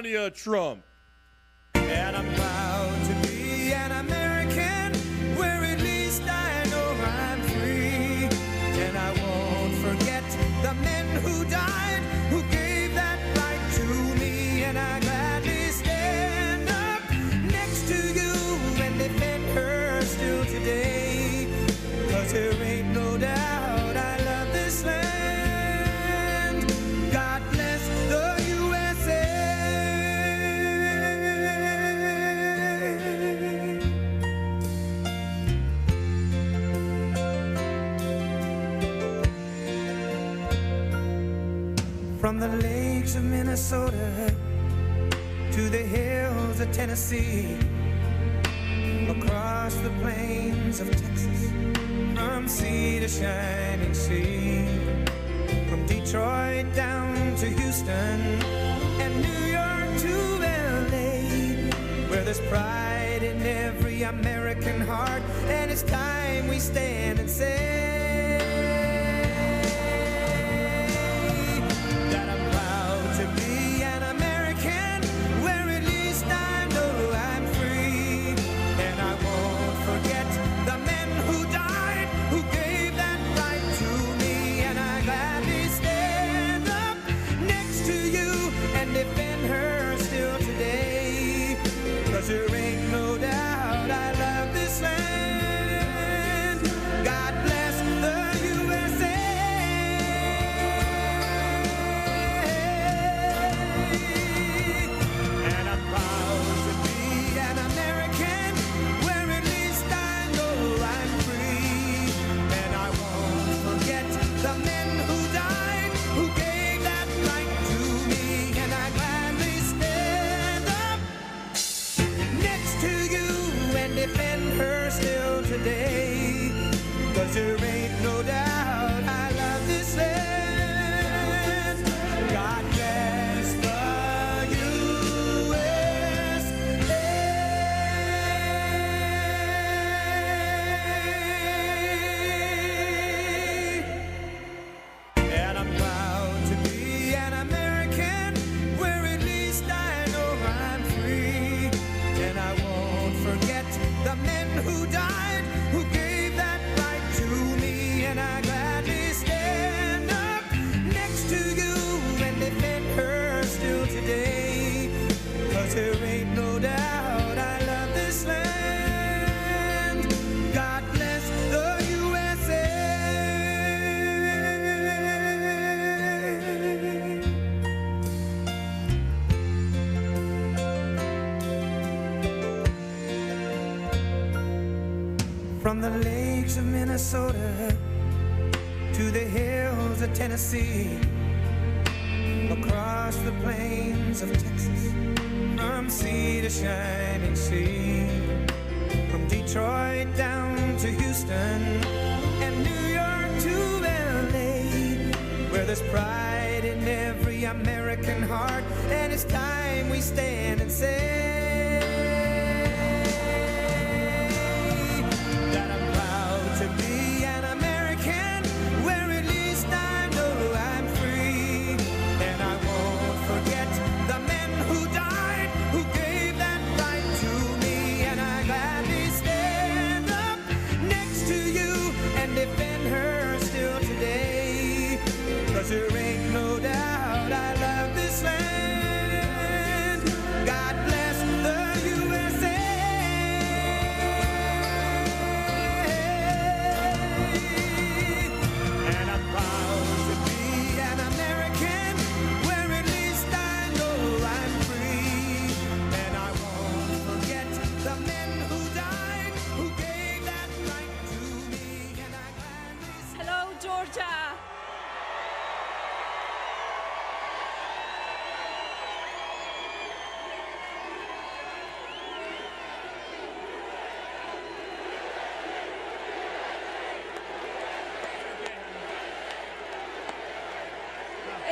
Melania Trump. And I'm proud to be an American, where at least I know I'm free. And I won't forget the men who died, who gave that right to me. And I gladly stand up next to you and defend her still today. 'Cause there ain't no doubt I love this land. God bless the USA. From the lakes of Minnesota to the hills of Tennessee, across the plains of Texas, from sea to shining sea, from Detroit down to Houston and New York to LA, where there's pride in every American heart, and it's time we stand and say that I'm proud to be an American, where at least I know I'm free. And I won't forget the men who died, who gave that right to me. And I gladly stand up next to you and defend her still today. 'Cause there ain't no doubt I love this land. God bless the USA. And I'm proud to be an American, where at least I know I'm free. And I won't forget the men who died, who gave that right to me. And I gladly stand up next to you and defend her still today. 'Cause there ain't no doubt I love this land. God bless the USA. And I'm proud to be an American, where at least I know I'm free. And I won't forget the men who died, who gave that right to me. And I gladly stand up next to you and defend her still today. 'Cause there ain't no doubt I love this land. God bless the USA. From the lakes of Minnesota to the hills of Tennessee, across the plains of Texas, from sea to shining sea, from Detroit down to Houston and New York to LA, where there's pride in every American heart, and it's time we stand and say that I'm proud to be an American, where at least I know I'm free. And I won't forget the men who died, who gave that right to me. And I gladly stand up next to you and defend her still today. 'Cause there ain't no doubt I love this land. God bless the USA. And I'm proud to be an American, where at least I know I'm free. And I won't forget the men who died, who gave that right to me. And I gladly Hello, Georgia.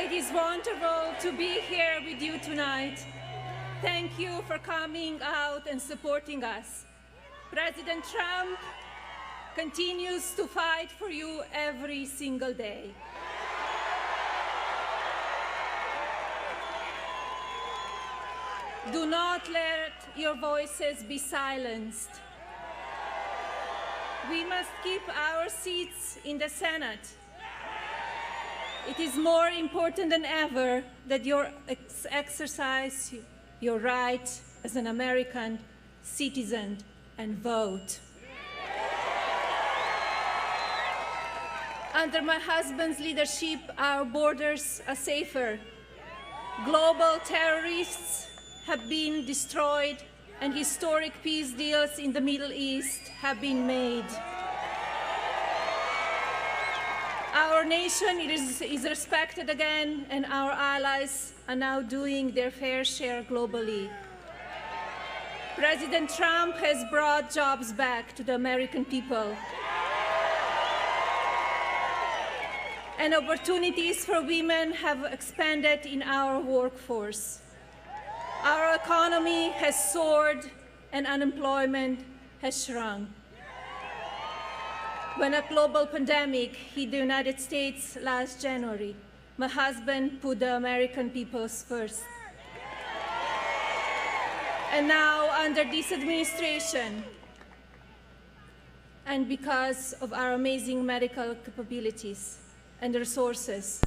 It is wonderful to be here with you tonight. Thank you for coming out and supporting us. President Trump continues to fight for you every single day. Do not let your voices be silenced. We must keep our seats in the Senate. It is more important than ever that you exercise your right as an American citizen and vote. Under my husband's leadership, our borders are safer. Global terrorists have been destroyed and historic peace deals in the Middle East have been made. Our nation is respected again, and our allies are now doing their fair share globally. President Trump has brought jobs back to the American people, and opportunities for women have expanded in our workforce. Our economy has soared and unemployment has shrunk. When a global pandemic hit the United States last January, my husband put the American people first. And now, under this administration, and because of our amazing medical capabilities and resources,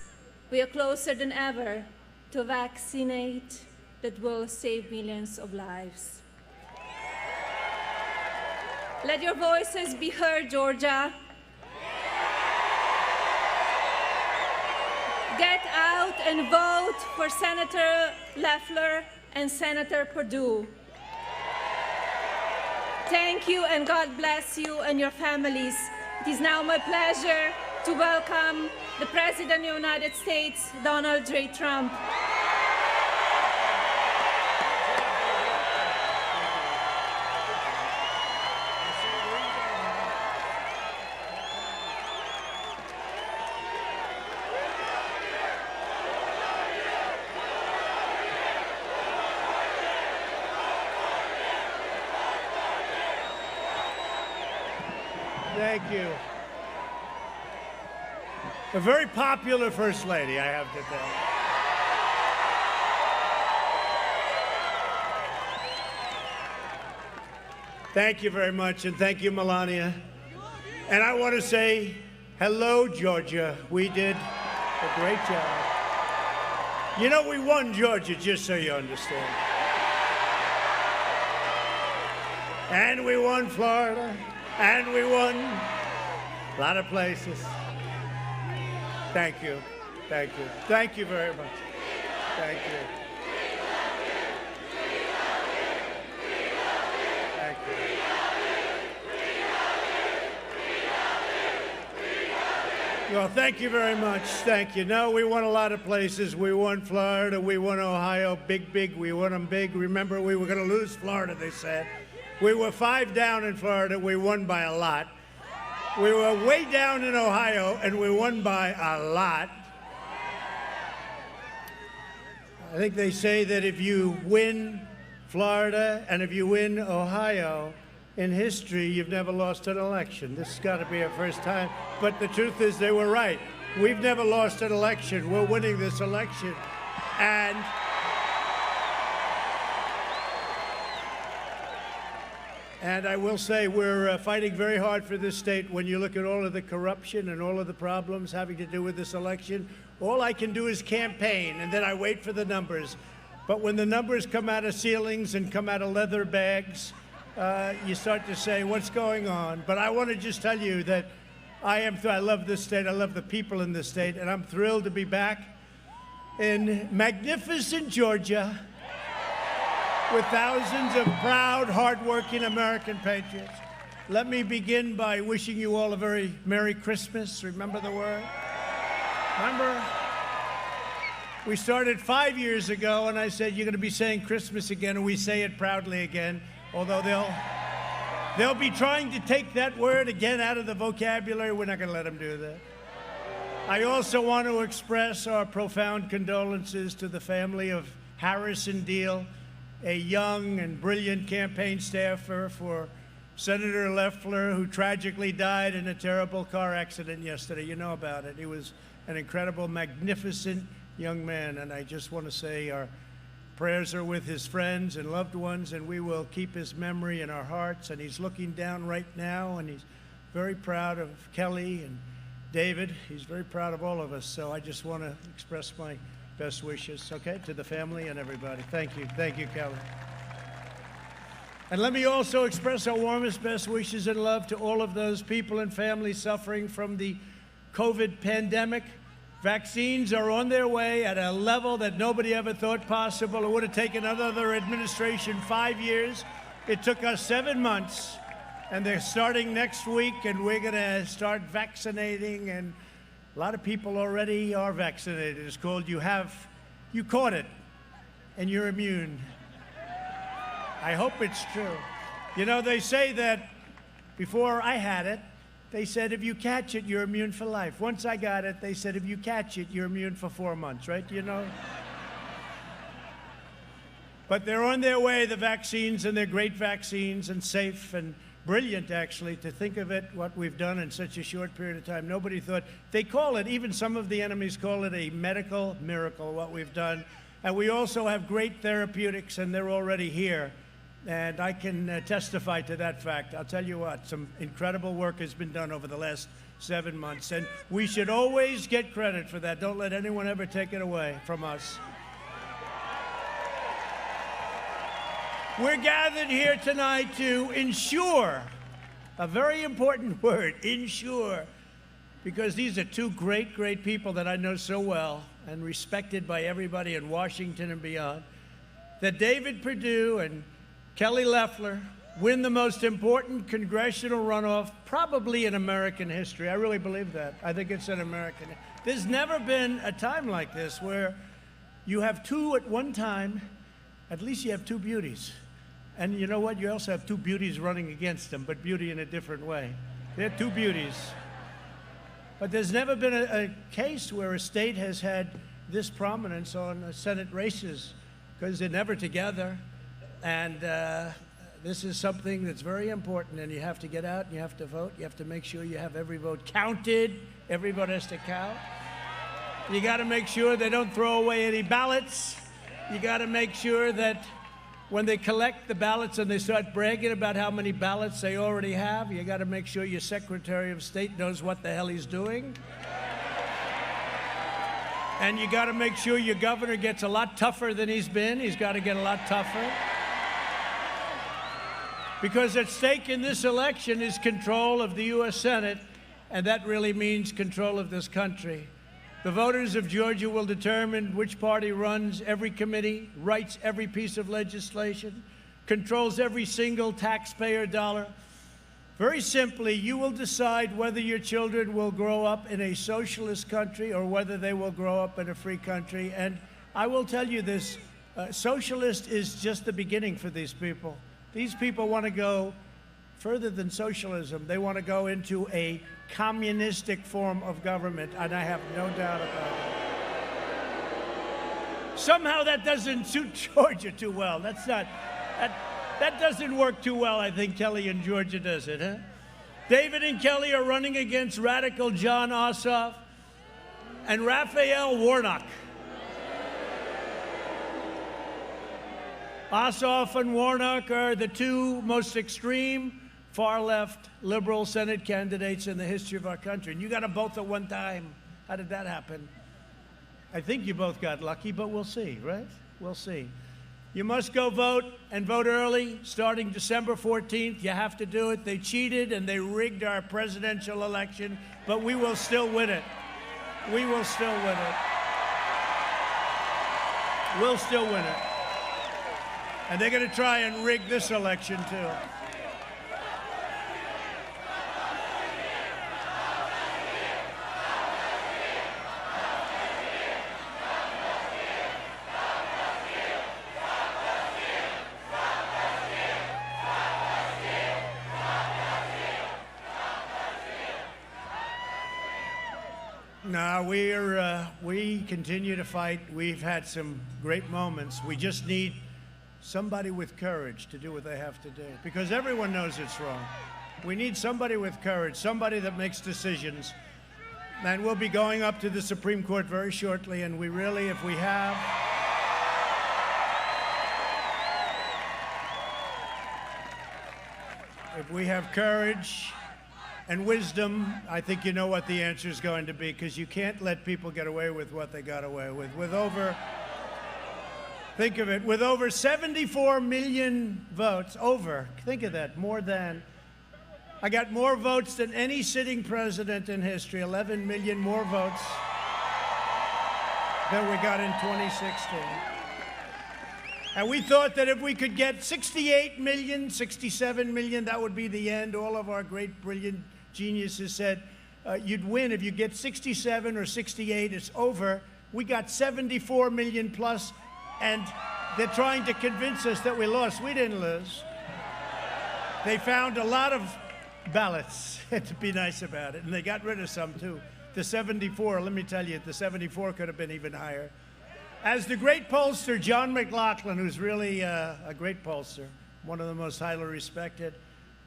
we are closer than ever to vaccinate that will save millions of lives. Let your voices be heard, Georgia. Get out and vote for Senator Loeffler and Senator Perdue. Thank you, and God bless you and your families. It is now my pleasure to welcome the President of the United States, Donald J. Trump. Thank you. A very popular First Lady, I have to tell you. Thank you very much, and thank you, Melania. And I want to say hello, Georgia. We did a great job. You know, we won Georgia, just so you understand. And we won Florida. And we won a lot of places. Thank you. Thank you. Thank you very much. Thank you. Thank you. Well, thank you very much. Thank you. No, we won a lot of places. We won Florida. We won Ohio. Big. We won them big. Remember, we were going to lose Florida, they said. We were 5 down in Florida. We won by a lot. We were way down in Ohio, and we won by a lot. I think they say that if you win Florida and if you win Ohio, in history, you've never lost an election. This has got to be our first time. But the truth is, they were right. We've never lost an election. We're winning this election. And I will say we're fighting very hard for this state. When you look at all of the corruption and all of the problems having to do with this election, all I can do is campaign, and then I wait for the numbers. But when the numbers come out of ceilings and come out of leather bags, you start to say, what's going on? But I want to just tell you that I love this state. I love the people in this state, and I'm thrilled to be back in magnificent Georgia, with thousands of proud, hardworking American patriots. Let me begin by wishing you all a very Merry Christmas. Remember the word? Remember? We started 5 years ago, and I said, you're going to be saying Christmas again, and we say it proudly again, although they'll be trying to take that word again out of the vocabulary. We're not going to let them do that. I also want to express our profound condolences to the family of Harrison Deal, a young and brilliant campaign staffer for Senator Loeffler, who tragically died in a terrible car accident yesterday. You know about it. He was an incredible, magnificent young man, and I just want to say our prayers are with his friends and loved ones, and we will keep his memory in our hearts. And he's looking down right now, and he's very proud of Kelly and David. He's very proud of all of us. So I just want to express my best wishes, okay, to the family and everybody. Thank you. Thank you, Kelly. And let me also express our warmest, best wishes and love to all of those people and families suffering from the COVID pandemic. Vaccines are on their way at a level that nobody ever thought possible. It would have taken another administration 5 years. It took us 7 months, and they're starting next week, and we're going to start vaccinating, and a lot of people already are vaccinated. It's called you caught it, and you're immune. I hope it's true. You know, they say that before I had it, they said if you catch it, you're immune for life. Once I got it, they said if you catch it, you're immune for 4 months, right? You know? But they're on their way, the vaccines, and they're great vaccines and safe and brilliant, actually, to think of it, what we've done in such a short period of time. Nobody thought. They call it, even some of the enemies call it a medical miracle, what we've done. And we also have great therapeutics, and they're already here. And I can testify to that fact. I'll tell you what, some incredible work has been done over the last 7 months, and we should always get credit for that. Don't let anyone ever take it away from us. We're gathered here tonight to ensure, a very important word, ensure, because these are two great, great people that I know so well and respected by everybody in Washington and beyond, that David Perdue and Kelly Loeffler win the most important congressional runoff probably in American history. I really believe that. I think it's in American. There's never been a time like this where you have two at one time. At least you have two beauties. And you know what? You also have two beauties running against them, but beauty in a different way. They're two beauties. But there's never been a case where a state has had this prominence on Senate races, because they're never together. And this is something that's very important, and you have to get out and you have to vote. You have to make sure you have every vote counted. Every vote has to count. You got to make sure they don't throw away any ballots. You got to make sure that when they collect the ballots and they start bragging about how many ballots they already have, you got to make sure your Secretary of State knows what the hell he's doing. And you got to make sure your governor gets a lot tougher than he's been. He's got to get a lot tougher. Because at stake in this election is control of the U.S. Senate, and that really means control of this country. The voters of Georgia will determine which party runs every committee, writes every piece of legislation, controls every single taxpayer dollar. Very simply, you will decide whether your children will grow up in a socialist country or whether they will grow up in a free country. And I will tell you this, socialist is just the beginning for these people. These people want to go further than socialism. They want to go into a communistic form of government, and I have no doubt about it. Somehow that doesn't suit Georgia too well. That doesn't work too well, I think Kelly in Georgia does it, huh? David and Kelly are running against radical John Ossoff and Raphael Warnock. Ossoff and Warnock are the two most extreme, far-left, liberal Senate candidates in the history of our country. And you got them both at one time. How did that happen? I think you both got lucky, but we'll see, right? We'll see. You must go vote, and vote early, starting December 14th. You have to do it. They cheated and they rigged our presidential election, but we will still win it. We will still win it. We'll still win it. And they're going to try and rig this election, too. No, we continue to fight. We've had some great moments. We just need somebody with courage to do what they have to do, because everyone knows it's wrong. We need somebody with courage, somebody that makes decisions. And we'll be going up to the Supreme Court very shortly, and we really, if we have... if we have courage and wisdom, I think you know what the answer is going to be, because you can't let people get away with what they got away with. Think of it, with over 74 million votes, think of that, more than, I got more votes than any sitting president in history, 11 million more votes than we got in 2016. And we thought that if we could get 68 million, 67 million, that would be the end. All of our great, brilliant geniuses said you'd win if you get 67 or 68, it's over. We got 74 million plus, and they're trying to convince us that we lost. We didn't lose. They found a lot of ballots to be nice about it, and they got rid of some too. The 74, let me tell you, the 74 could have been even higher. As the great pollster, John McLaughlin, who's really a great pollster, one of the most highly respected,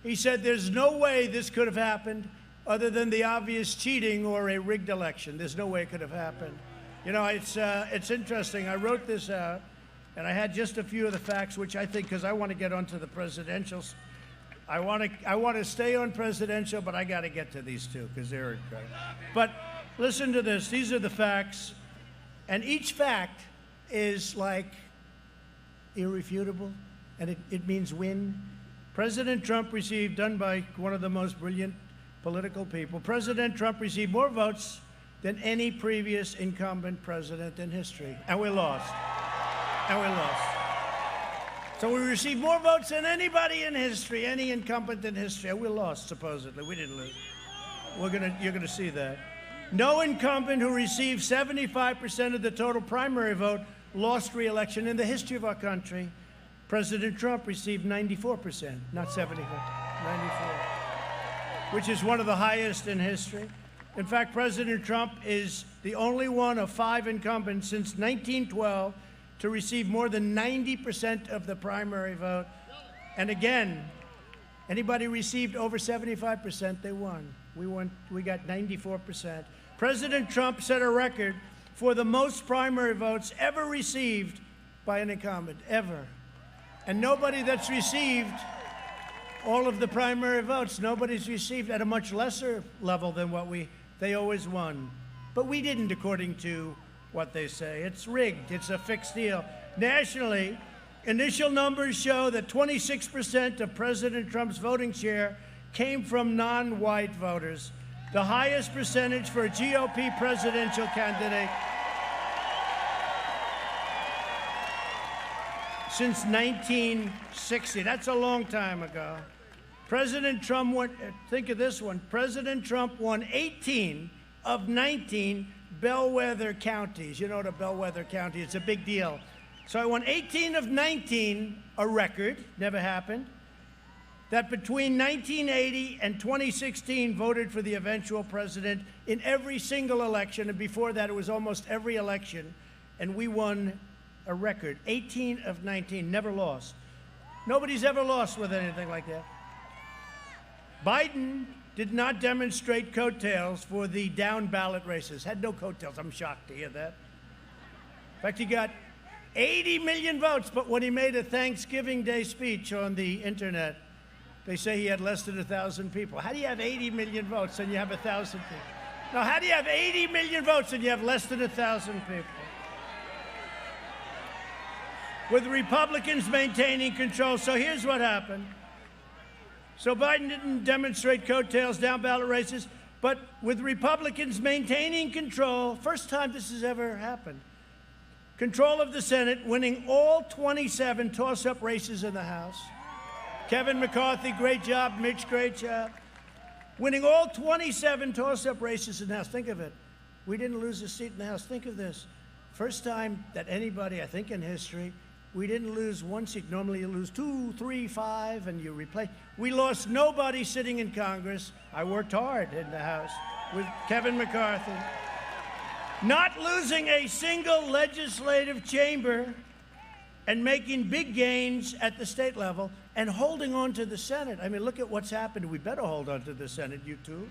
he said there's no way this could have happened other than the obvious cheating or a rigged election. There's no way it could have happened. You know, it's interesting. I wrote this out, and I had just a few of the facts, which I think, because I want to get onto the presidentials. I want to stay on presidential, but I got to get to these two because they're incredible. But listen to this. These are the facts. And each fact is like irrefutable, and it means win. President Trump received, done by one of the most brilliant political people, President Trump received more votes than any previous incumbent president in history. And we lost. And we lost. So we received more votes than anybody in history, any incumbent in history. And we lost, supposedly. We didn't lose. You're gonna see that. No incumbent who received 75% of the total primary vote lost re-election in the history of our country. President Trump received 94%, not 75, 94, which is one of the highest in history. In fact, President Trump is the only one of 5 incumbents since 1912 to receive more than 90% of the primary vote. And again, anybody received over 75%, they won. We got 94%. President Trump set a record for the most primary votes ever received by an incumbent, ever. And nobody that's received all of the primary votes, nobody's received at a much lesser level than what they always won. But we didn't, according to what they say. It's rigged. It's a fixed deal. Nationally, initial numbers show that 26% of President Trump's voting share came from non-white voters, the highest percentage for a GOP presidential candidate since 1960. That's a long time ago. President Trump won, think of this one, President Trump won 18 of 19 bellwether counties. You know what a bellwether county is? It's a big deal. So I won 18 of 19, a record, never happened, that between 1980 and 2016 voted for the eventual president in every single election, and before that it was almost every election, and we won a record, 18 of 19, never lost. Nobody's ever lost with anything like that. Biden did not demonstrate coattails for the down ballot races, had no coattails. I'm shocked to hear that. In fact, he got 80 million votes, but when he made a Thanksgiving Day speech on the internet, they say he had less than 1,000 people. How do you have 80 million votes and you have 1,000 people? Now, how do you have 80 million votes and you have less than 1,000 people? With Republicans maintaining control. So here's what happened. So Biden didn't demonstrate coattails, down ballot races, but with Republicans maintaining control, first time this has ever happened, control of the Senate, winning all 27 toss-up races in the House. Kevin McCarthy, great job. Mitch, great job. Winning all 27 toss-up races in the House. Think of it. We didn't lose a seat in the House. Think of this. First time that anybody, I think in history, we didn't lose one seat. Normally you lose 2, 3, 5, and you replace. We lost nobody sitting in Congress. I worked hard in the House with Kevin McCarthy. Not losing a single legislative chamber and making big gains at the state level and holding on to the Senate. I mean, look at what's happened. We better hold on to the Senate, you two.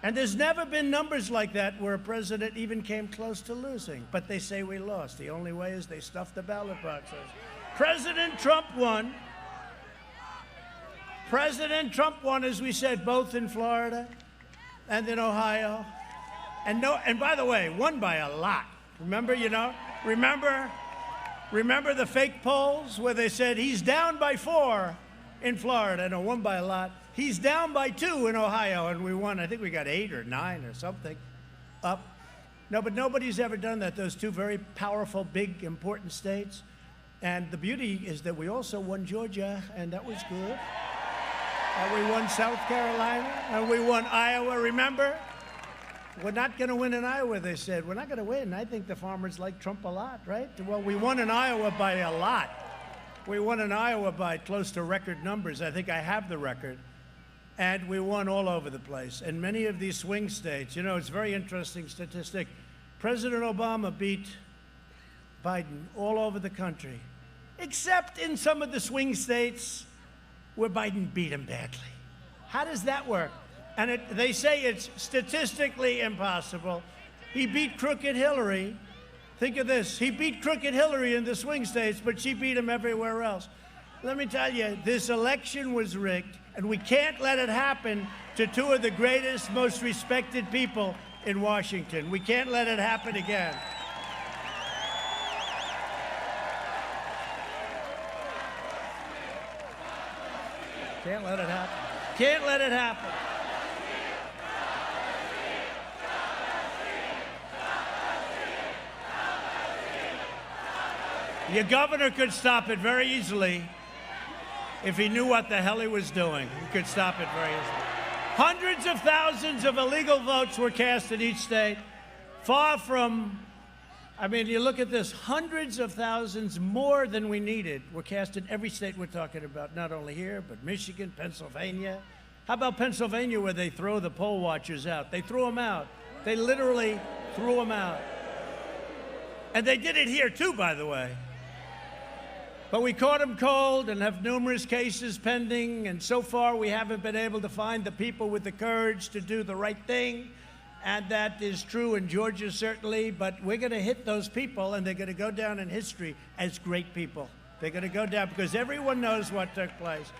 And there's never been numbers like that where a president even came close to losing. But they say we lost. The only way is they stuffed the ballot boxes. President Trump won. President Trump won, as we said, both in Florida and in Ohio. And by the way, won by a lot. Remember the fake polls where they said he's down by 4 in Florida? No, won by a lot. He's down by 2 in Ohio, and we won. I think we got 8 or 9 or something up. No, but nobody's ever done that, those 2 very powerful, big, important states. And the beauty is that we also won Georgia, and that was good. And we won South Carolina, and we won Iowa. Remember? We're not going to win in Iowa, they said. We're not going to win. I think the farmers like Trump a lot, right? Well, we won in Iowa by a lot. We won in Iowa by close to record numbers. I think I have the record. And we won all over the place. And many of these swing states, it's a very interesting statistic. President Obama beat Biden all over the country, except in some of the swing states where Biden beat him badly. How does that work? And they say it's statistically impossible. He beat crooked Hillary. Think of this. He beat crooked Hillary in the swing states, but she beat him everywhere else. Let me tell you, this election was rigged, and we can't let it happen to 2 of the greatest, most respected people in Washington. We can't let it happen again. Can't let it happen. Can't let it happen. Your governor could stop it very easily if he knew what the hell he was doing. He could stop it very easily. Hundreds of thousands of illegal votes were cast in each state. Far from, you look at this, hundreds of thousands more than we needed were cast in every state we're talking about, not only here, but Michigan, Pennsylvania. How about Pennsylvania, where they throw the poll watchers out? They threw them out. They literally threw them out. And they did it here too, by the way. But we caught them cold and have numerous cases pending, and so far we haven't been able to find the people with the courage to do the right thing, and that is true in Georgia, certainly, but we're going to hit those people, and they're going to go down in history as great people. They're going to go down because everyone knows what took place.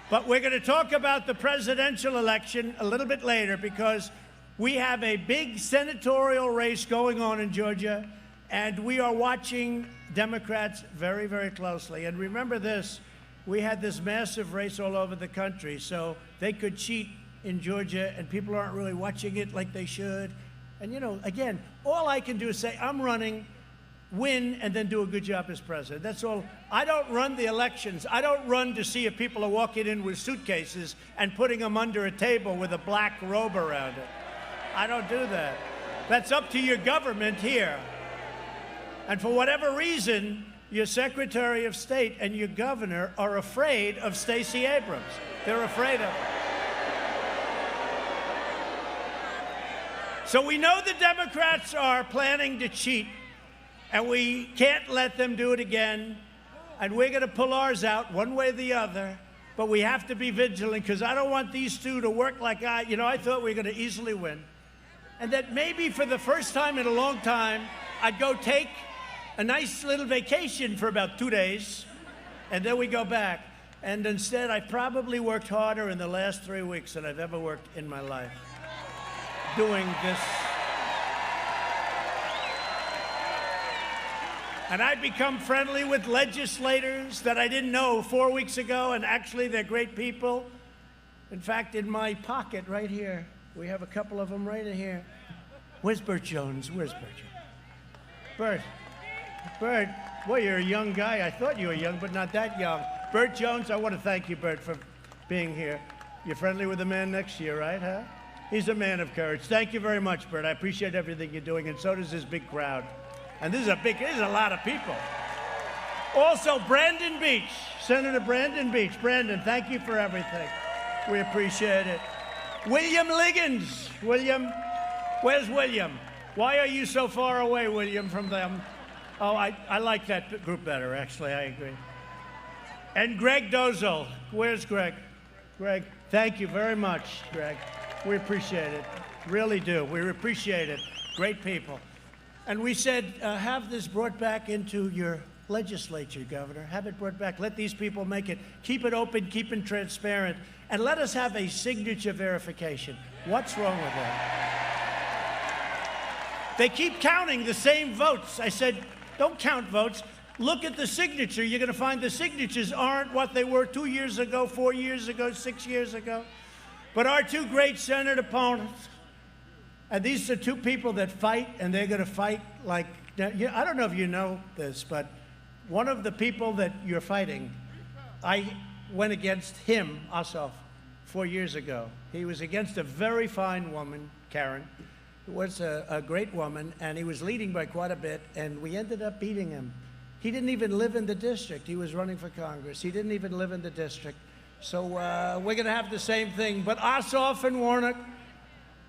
But we're going to talk about the presidential election a little bit later because we have a big senatorial race going on in Georgia, and we are watching Democrats very, very closely. And remember this, we had this massive race all over the country, so they could cheat in Georgia, and people aren't really watching it like they should. And, again, all I can do is say, I'm running, win, and then do a good job as president. That's all. I don't run the elections. I don't run to see if people are walking in with suitcases and putting them under a table with a black robe around it. I don't do that. That's up to your government here. And for whatever reason, your Secretary of State and your governor are afraid of Stacey Abrams. They're afraid of her. So we know the Democrats are planning to cheat, and we can't let them do it again. And we're going to pull ours out one way or the other, but we have to be vigilant because I don't want these 2 to work like I thought we were going to easily win. And that maybe for the first time in a long time, I'd go take a nice little vacation for about 2 days, and then we go back. And instead, I probably worked harder in the last 3 weeks than I've ever worked in my life doing this. And I've become friendly with legislators that I didn't know 4 weeks ago, and actually they're great people. In fact, in my pocket right here, we have a couple of them right in here. Where's Burt Jones? Where's Burt Jones? Burt, well, you're a young guy. I thought you were young, but not that young. Burt Jones, I want to thank you, Burt, for being here. You're friendly with the man next to you, right, huh? He's a man of courage. Thank you very much, Burt. I appreciate everything you're doing, and so does this big crowd. And this is a lot of people. Also, Brandon Beach, Senator Brandon Beach. Brandon, thank you for everything. We appreciate it. William Liggins. William, where's William? Why are you so far away, William, from them? Oh, I like that group better, actually. I agree. And Greg Dozel. Where's Greg? Greg, thank you very much, Greg. We appreciate it. Really do. We appreciate it. Great people. And we said, have this brought back into your legislature, Governor. Have it brought back. Let these people make it. Keep it open, keep it transparent, and let us have a signature verification. What's wrong with that? They keep counting the same votes. I said, don't count votes. Look at the signature. You're going to find the signatures aren't what they were 2 years ago, 4 years ago, 6 years ago. But our two great Senate opponents, and these are two people that fight, and they're going to fight like, I don't know if you know this, but one of the people that you're fighting, I went against him, Ossoff, 4 years ago. He was against a very fine woman, Karen, who was a great woman, and he was leading by quite a bit, and we ended up beating him. He didn't even live in the district. He was running for Congress. He didn't even live in the district. So we're going to have the same thing. But Ossoff and Warnock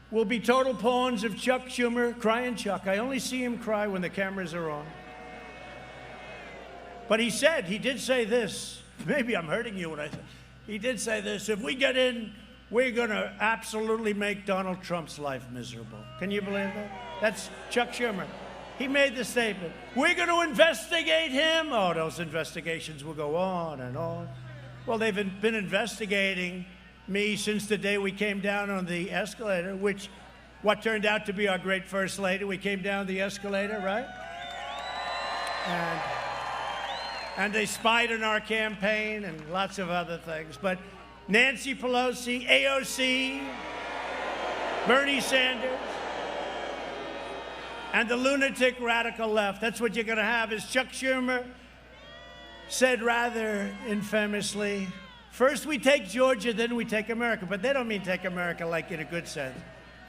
will be total pawns of Chuck Schumer, crying Chuck. I only see him cry when the cameras are on. But he did say this. Maybe I'm hurting you when I say, he did say this. If we get in, we're going to absolutely make Donald Trump's life miserable. Can you believe that? That's Chuck Schumer. He made the statement. We're going to investigate him. Oh, those investigations will go on and on. Well, they've been investigating me since the day we came down on the escalator, what turned out to be our great First Lady. We came down the escalator, right? And they spied on our campaign and lots of other things. But Nancy Pelosi, AOC, Bernie Sanders, and the lunatic radical left. That's what you're going to have. As Chuck Schumer said rather infamously, first we take Georgia, then we take America. But they don't mean take America like in a good sense.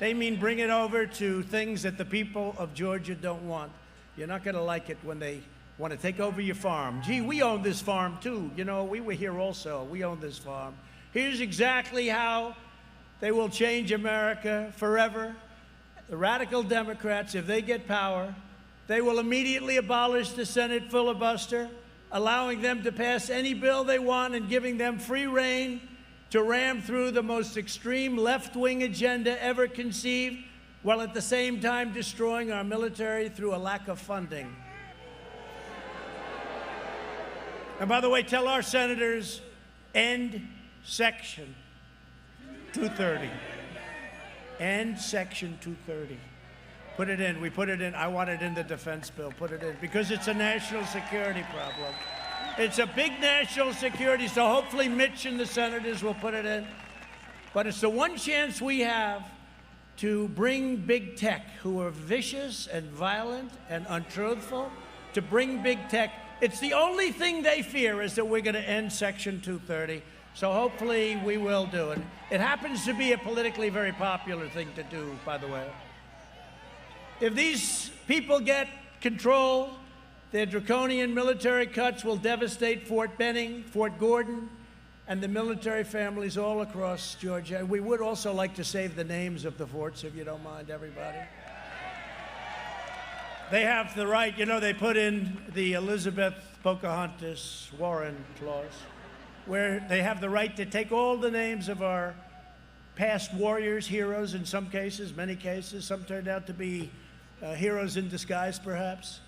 They mean bring it over to things that the people of Georgia don't want. You're not going to like it when they want to take over your farm. Gee, we own this farm too. You know, we were here also. We own this farm. Here's exactly how they will change America forever. The radical Democrats, if they get power, they will immediately abolish the Senate filibuster, allowing them to pass any bill they want and giving them free rein to ram through the most extreme left-wing agenda ever conceived, while at the same time destroying our military through a lack of funding. And by the way, tell our senators, end Section 230. End Section 230. Put it in. We put it in. I want it in the defense bill. Put it in. Because it's a national security problem. It's a big national security, so hopefully Mitch and the senators will put it in. But it's the one chance we have to bring big tech, who are vicious and violent and untruthful, to bring big tech. It's the only thing they fear is that we're going to end Section 230. So hopefully we will do it. It happens to be a politically very popular thing to do, by the way. If these people get control, their draconian military cuts will devastate Fort Benning, Fort Gordon, and the military families all across Georgia. We would also like to save the names of the forts, if you don't mind, everybody. They have the right, you know, they put in the Elizabeth Pocahontas Warren clause, where they have the right to take all the names of our past warriors, heroes in some cases, many cases. Some turned out to be heroes in disguise, perhaps.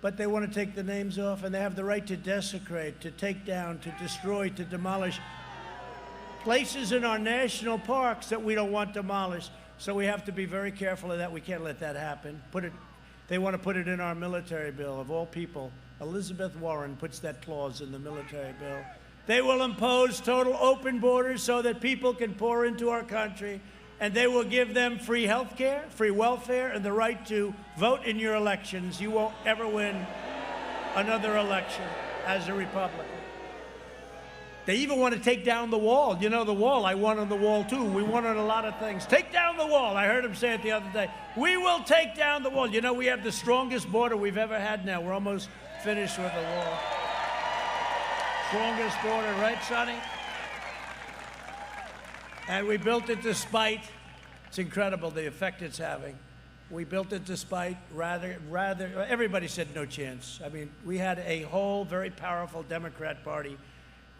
But they want to take the names off, and they have the right to desecrate, to take down, to destroy, to demolish places in our national parks that we don't want demolished. So we have to be very careful of that. We can't let that happen. They want to put it in our military bill, of all people. Elizabeth Warren puts that clause in the military bill. They will impose total open borders so that people can pour into our country, and they will give them free health care, free welfare, and the right to vote in your elections. You won't ever win another election as a Republican. They even want to take down the wall. You know, the wall, I won on the wall too. We won on a lot of things. Take down the wall. I heard him say it the other day. We will take down the wall. You know, we have the strongest border we've ever had now. We're almost finished with the wall. Strongest border, right, Sonny? And we built it despite, it's incredible the effect it's having. We built it despite everybody said no chance. I mean, we had a whole very powerful Democrat Party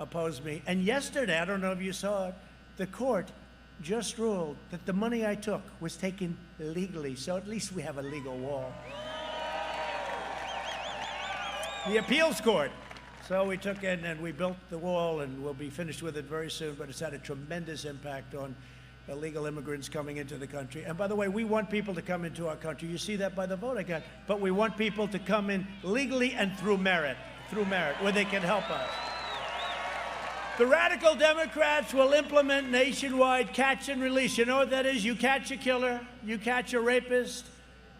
oppose me. And yesterday, I don't know if you saw it, the court just ruled that the money I took was taken illegally. So at least we have a legal wall. the appeals court. So we took in and we built the wall, and we'll be finished with it very soon, but it's had a tremendous impact on illegal immigrants coming into the country. And by the way, we want people to come into our country. You see that by the vote I got. But we want people to come in legally and through merit, where they can help us. The radical Democrats will implement nationwide catch and release. You know what that is? You catch a killer, you catch a rapist,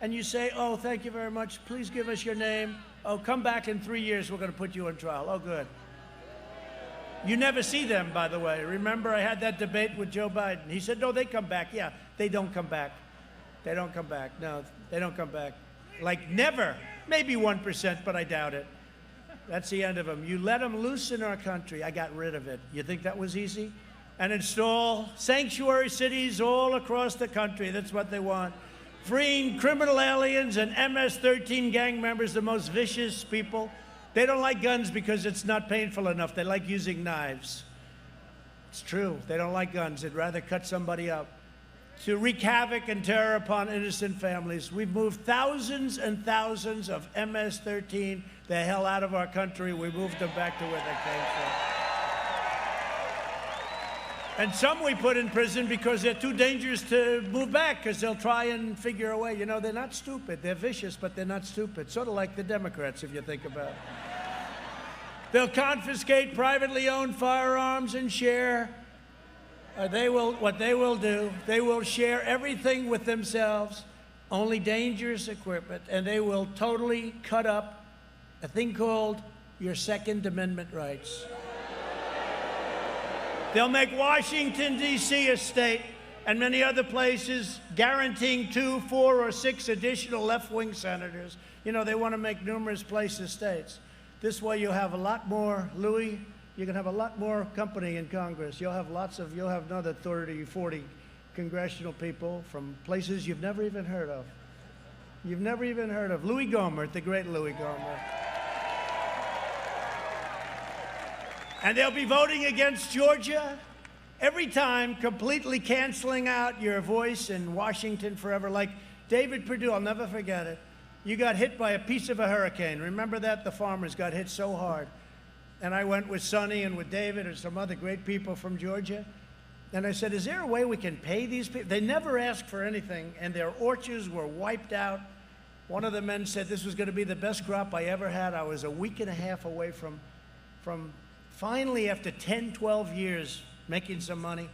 and you say, oh, thank you very much. Please give us your name. Oh, come back in 3 years. We're going to put you on trial. Oh, good. You never see them, by the way. Remember, I had that debate with Joe Biden. He said, no, they come back. Yeah, they don't come back. They don't come back. No, they don't come back. Like never. Maybe 1%, but I doubt it. That's the end of them. You let them loose in our country. I got rid of it. You think that was easy? And install sanctuary cities all across the country. That's what they want. Freeing criminal aliens and MS-13 gang members, the most vicious people. They don't like guns because it's not painful enough. They like using knives. It's true. They don't like guns. They'd rather cut somebody up. To wreak havoc and terror upon innocent families. We've moved thousands and thousands of MS-13 the hell out of our country. We moved them back to where they came from. And some we put in prison because they're too dangerous to move back, because they'll try and figure a way. You know, they're not stupid. They're vicious, but they're not stupid. Sort of like the Democrats, if you think about it. They'll confiscate privately owned firearms and share. What they will do, they will share everything with themselves, only dangerous equipment, and they will totally cut up a thing called your Second Amendment rights. They'll make Washington, D.C. a state, and many other places, guaranteeing 2, 4, or 6 additional left-wing senators. You know, they want to make numerous places states. This way you'll have a lot more, Louis, you're going to have a lot more company in Congress. You'll have another 30, 40 congressional people from places you've never even heard of. You've never even heard of. Louis Gohmert, the great Louis Gohmert. And they'll be voting against Georgia every time, completely canceling out your voice in Washington forever. Like David Perdue, I'll never forget it. You got hit by a piece of a hurricane. Remember that? The farmers got hit so hard. And I went with Sonny and with David and some other great people from Georgia. And I said, is there a way we can pay these people? They never asked for anything, and their orchards were wiped out. One of the men said this was going to be the best crop I ever had. I was a week and a half away from finally, after 10, 12 years, making some money.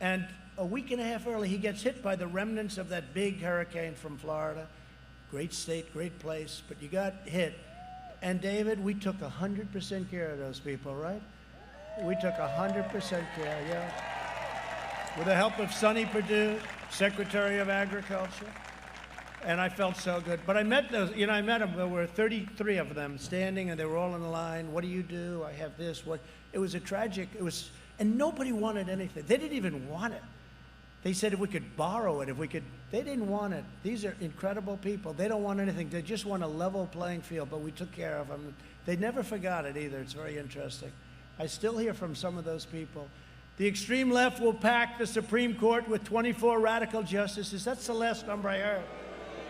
And a week and a half early, he gets hit by the remnants of that big hurricane from Florida. Great state, great place, but you got hit. And David, we took 100% care of those people, right? We took 100% care, yeah. With the help of Sonny Perdue, Secretary of Agriculture. And I felt so good. But I met those, you know, I met them. There were 33 of them standing, and they were all in the line. What do you do? I have this. What? It was a tragic, and nobody wanted anything. They didn't even want it. They said if we could borrow it, they didn't want it. These are incredible people. They don't want anything. They just want a level playing field, but we took care of them. They never forgot it either. It's very interesting. I still hear from some of those people. The extreme left will pack the Supreme Court with 24 radical justices. That's the last number I heard.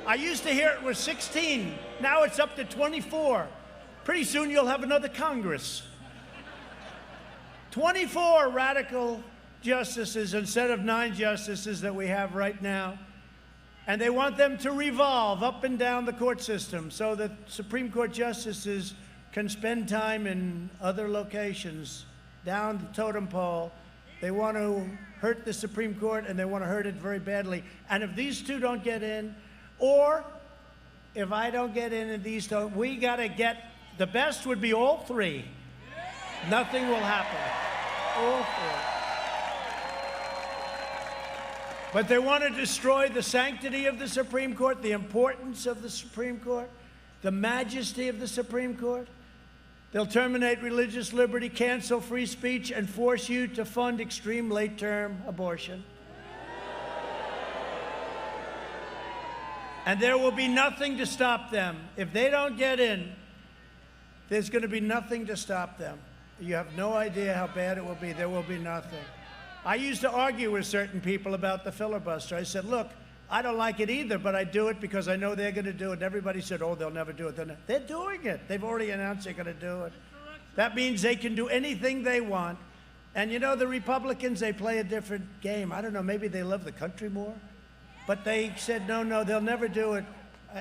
I used to hear it was 16. Now it's up to 24. Pretty soon you'll have another Congress. 24 radical justices instead of 9 justices that we have right now. And they want them to revolve up and down the court system so that Supreme Court justices can spend time in other locations, down the totem pole. They want to hurt the Supreme Court, and they want to hurt it very badly. And if these two don't get in, or if I don't get in and these don't, we got to get, the best would be all 3. Nothing will happen. All 3. But they want to destroy the sanctity of the Supreme Court, the importance of the Supreme Court, the majesty of the Supreme Court. They'll terminate religious liberty, cancel free speech, and force you to fund extreme late-term abortion. And there will be nothing to stop them. If they don't get in, there's going to be nothing to stop them. You have no idea how bad it will be. There will be nothing. I used to argue with certain people about the filibuster. I said, look, I don't like it either, but I do it because I know they're going to do it. And everybody said, oh, they'll never do it. They're doing it. They've already announced they're going to do it. That means they can do anything they want. And you know, the Republicans, they play a different game. I don't know, maybe they love the country more. But they said, no, they'll never do it.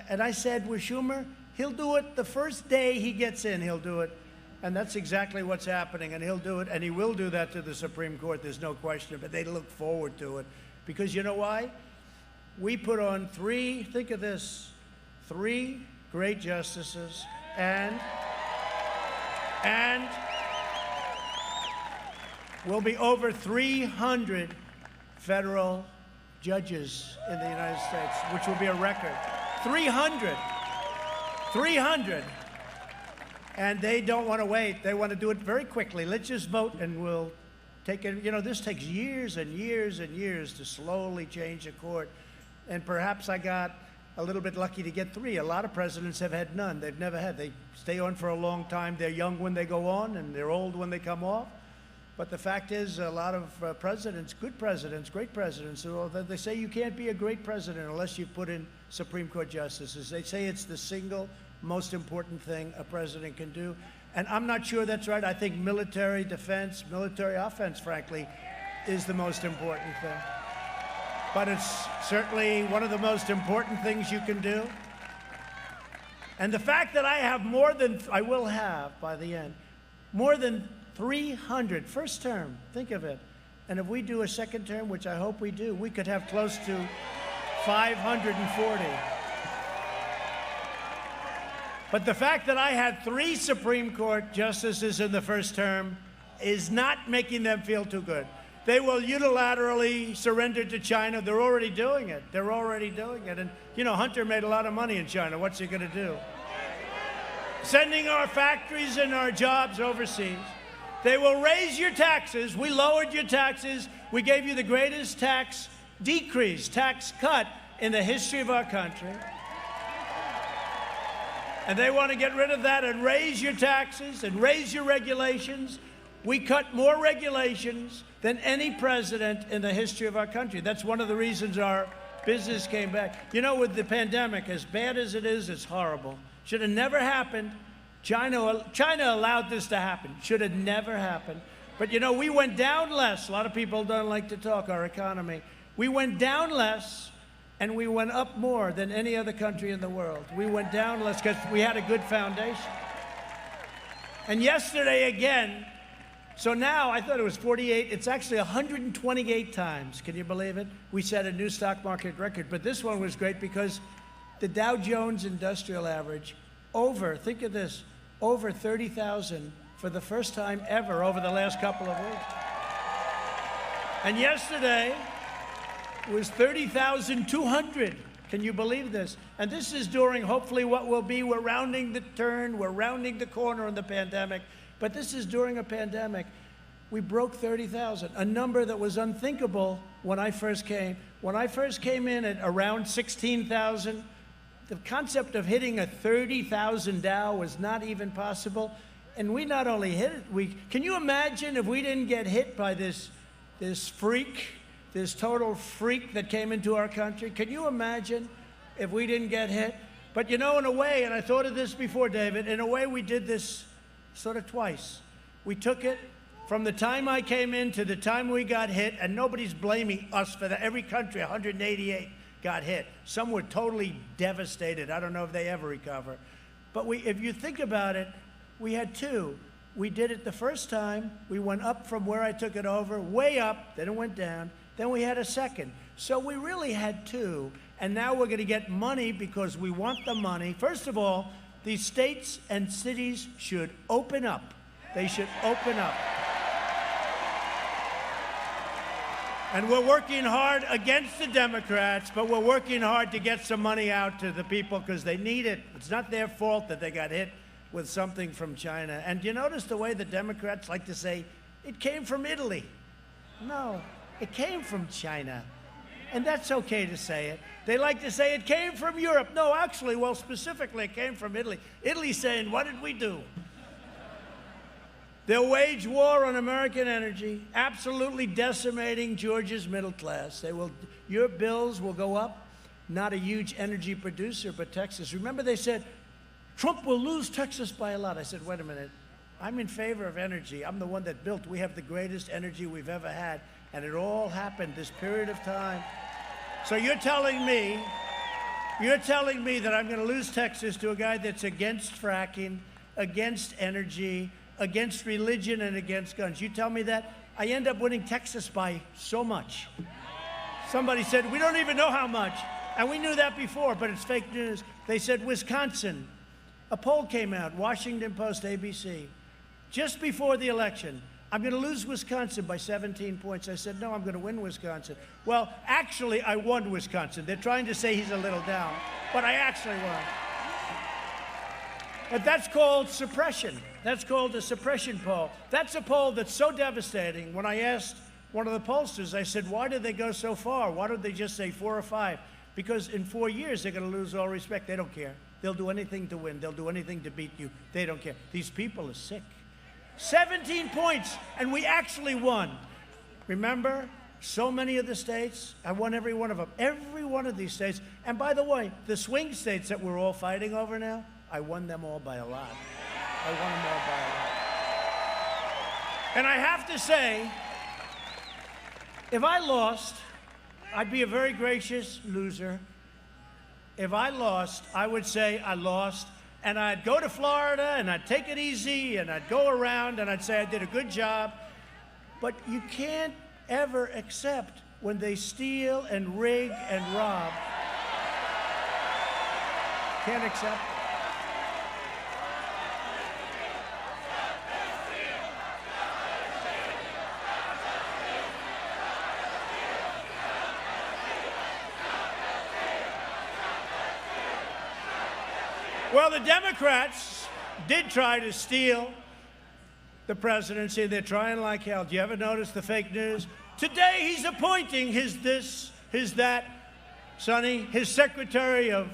And I said, with Schumer, he'll do it the first day he gets in, he'll do it. And that's exactly what's happening, and he'll do it, and he will do that to the Supreme Court, there's no question, but they look forward to it. Because you know why? We put on think of this, 3 great justices, and we'll be over 300 federal judges in the United States, which will be a record. 300. And they don't want to wait. They want to do it very quickly. Let's just vote and we'll take it. You know, this takes years and years and years to slowly change a court. And perhaps I got a little bit lucky to get 3. A lot of presidents have had none. They've never had. They stay on for a long time. They're young when they go on and they're old when they come off. But the fact is, a lot of presidents, good presidents, great presidents, they say you can't be a great president unless you put in Supreme Court justices. They say it's the single most important thing a president can do. And I'm not sure that's right. I think military defense, military offense, frankly, is the most important thing. But it's certainly one of the most important things you can do. And the fact that I have I will have by the end, more than 300, first term, think of it. And if we do a second term, which I hope we do, we could have close to 540. But the fact that I had 3 Supreme Court justices in the first term is not making them feel too good. They will unilaterally surrender to China. They're already doing it. They're already doing it. And, you know, Hunter made a lot of money in China. What's he going to do? Sending our factories and our jobs overseas. They will raise your taxes. We lowered your taxes. We gave you the greatest tax decrease, tax cut in the history of our country. And they want to get rid of that and raise your taxes and raise your regulations. We cut more regulations than any president in the history of our country. That's one of the reasons our business came back. You know, with the pandemic, as bad as it is, it's horrible. Should have never happened. China allowed this to happen. Should have never happened. But you know, we went down less. A lot of people don't like to talk our economy. We went down less. And we went up more than any other country in the world. We went down less because we had a good foundation. And yesterday again, so now I thought it was 48, it's actually 128 times, can you believe it? We set a new stock market record, but this one was great because the Dow Jones Industrial Average think of this, over 30,000 for the first time ever over the last couple of weeks. And yesterday, was 30,200. Can you believe this? And this is during, hopefully, what will be, we're rounding the turn, we're rounding the corner in the pandemic, but this is during a pandemic. We broke 30,000, a number that was unthinkable when I first came. When I first came in at around 16,000, the concept of hitting a 30,000 Dow was not even possible. And we not only hit it, can you imagine if we didn't get hit by this freak, this total freak that came into our country? Can you imagine if we didn't get hit? But you know, in a way, and I thought of this before, David, in a way we did this sort of twice. We took it from the time I came in to the time we got hit, and nobody's blaming us for that. Every country, 188, got hit. Some were totally devastated. I don't know if they ever recover. But if you think about it, we had 2. We did it the first time. We went up from where I took it over, way up, then it went down. Then we had a second. So we really had 2. And now we're going to get money because we want the money. First of all, these states and cities should open up. They should open up. And we're working hard against the Democrats, but we're working hard to get some money out to the people because they need it. It's not their fault that they got hit with something from China. And you notice the way the Democrats like to say, it came from Italy. No. It came from China, and that's okay to say it. They like to say it came from Europe. No, actually, well, specifically, it came from Italy. Italy's saying, what did we do? They'll wage war on American energy, absolutely decimating Georgia's middle class. Your bills will go up. not a huge energy producer, but Texas. Remember they said, Trump will lose Texas by a lot. I said, wait a minute. I'm in favor of energy. I'm the one that built. We have the greatest energy we've ever had. And it all happened this period of time. So you're telling me that I'm going to lose Texas to a guy that's against fracking, against energy, against religion, and against guns. You tell me that? I end up winning Texas by so much. Somebody said, we don't even know how much. And we knew that before, but it's fake news. They said Wisconsin. A poll came out, Washington Post, ABC, just before the election. I'm going to lose Wisconsin by 17 points. I said, no, I'm going to win Wisconsin. Well, actually, I won Wisconsin. They're trying to say he's a little down, but I actually won. But that's called suppression. That's called a suppression poll. That's a poll that's so devastating. When I asked one of the pollsters, I said, why did they go so far? Why don't they just say 4 or 5? Because in 4 years, they're going to lose all respect. They don't care. They'll do anything to win. They'll do anything to beat you. They don't care. These people are sick. 17 points, and we actually won. Remember, so many of the states, I won every one of them. Every one of these states. And by the way, the swing states that we're all fighting over now, I won them all by a lot. I won them all by a lot. And I have to say, if I lost, I'd be a very gracious loser. If I lost, I would say I lost, and I'd go to Florida, and I'd take it easy, and I'd go around, and I'd say I did a good job. But you can't ever accept when they steal and rig and rob. Can't accept it. Well, the Democrats did try to steal the presidency. They're trying like hell. Do you ever notice the fake news? Today, he's appointing his this, his that, Sonny, his Secretary of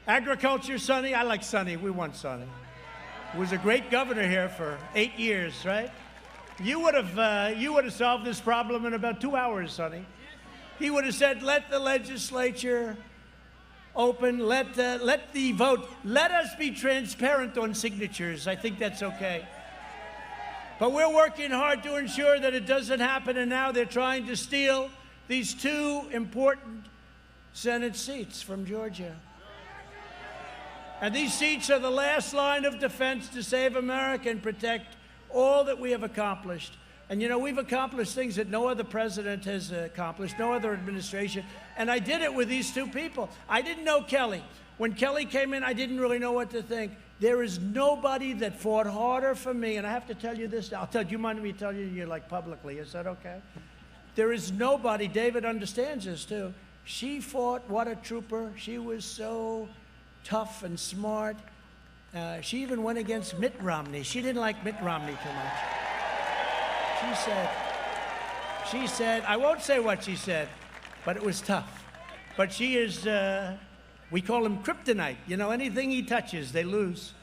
Agriculture, Sonny. I like Sonny. We want Sonny. He was a great governor here for 8 years, right? You would have solved this problem in about 2 hours, Sonny. He would have said, let the legislature open, let the vote, let us be transparent on signatures. I think that's okay. But we're working hard to ensure that it doesn't happen, and now they're trying to steal these 2 important Senate seats from Georgia. And these seats are the last line of defense to save America and protect all that we have accomplished. And you know, we've accomplished things that no other president has accomplished, no other administration. And I did it with these 2 people. I didn't know Kelly. When Kelly came in, I didn't really know what to think. There is nobody that fought harder for me. And I have to tell you this. I'll tell you, you mind me telling you like publicly. Is that okay? There is nobody. David understands this too. She fought. What a trooper. She was so tough and smart. She even went against Mitt Romney. She didn't like Mitt Romney too much. She said, I won't say what she said, but it was tough. But she is, we call him kryptonite. You know, anything he touches, they lose.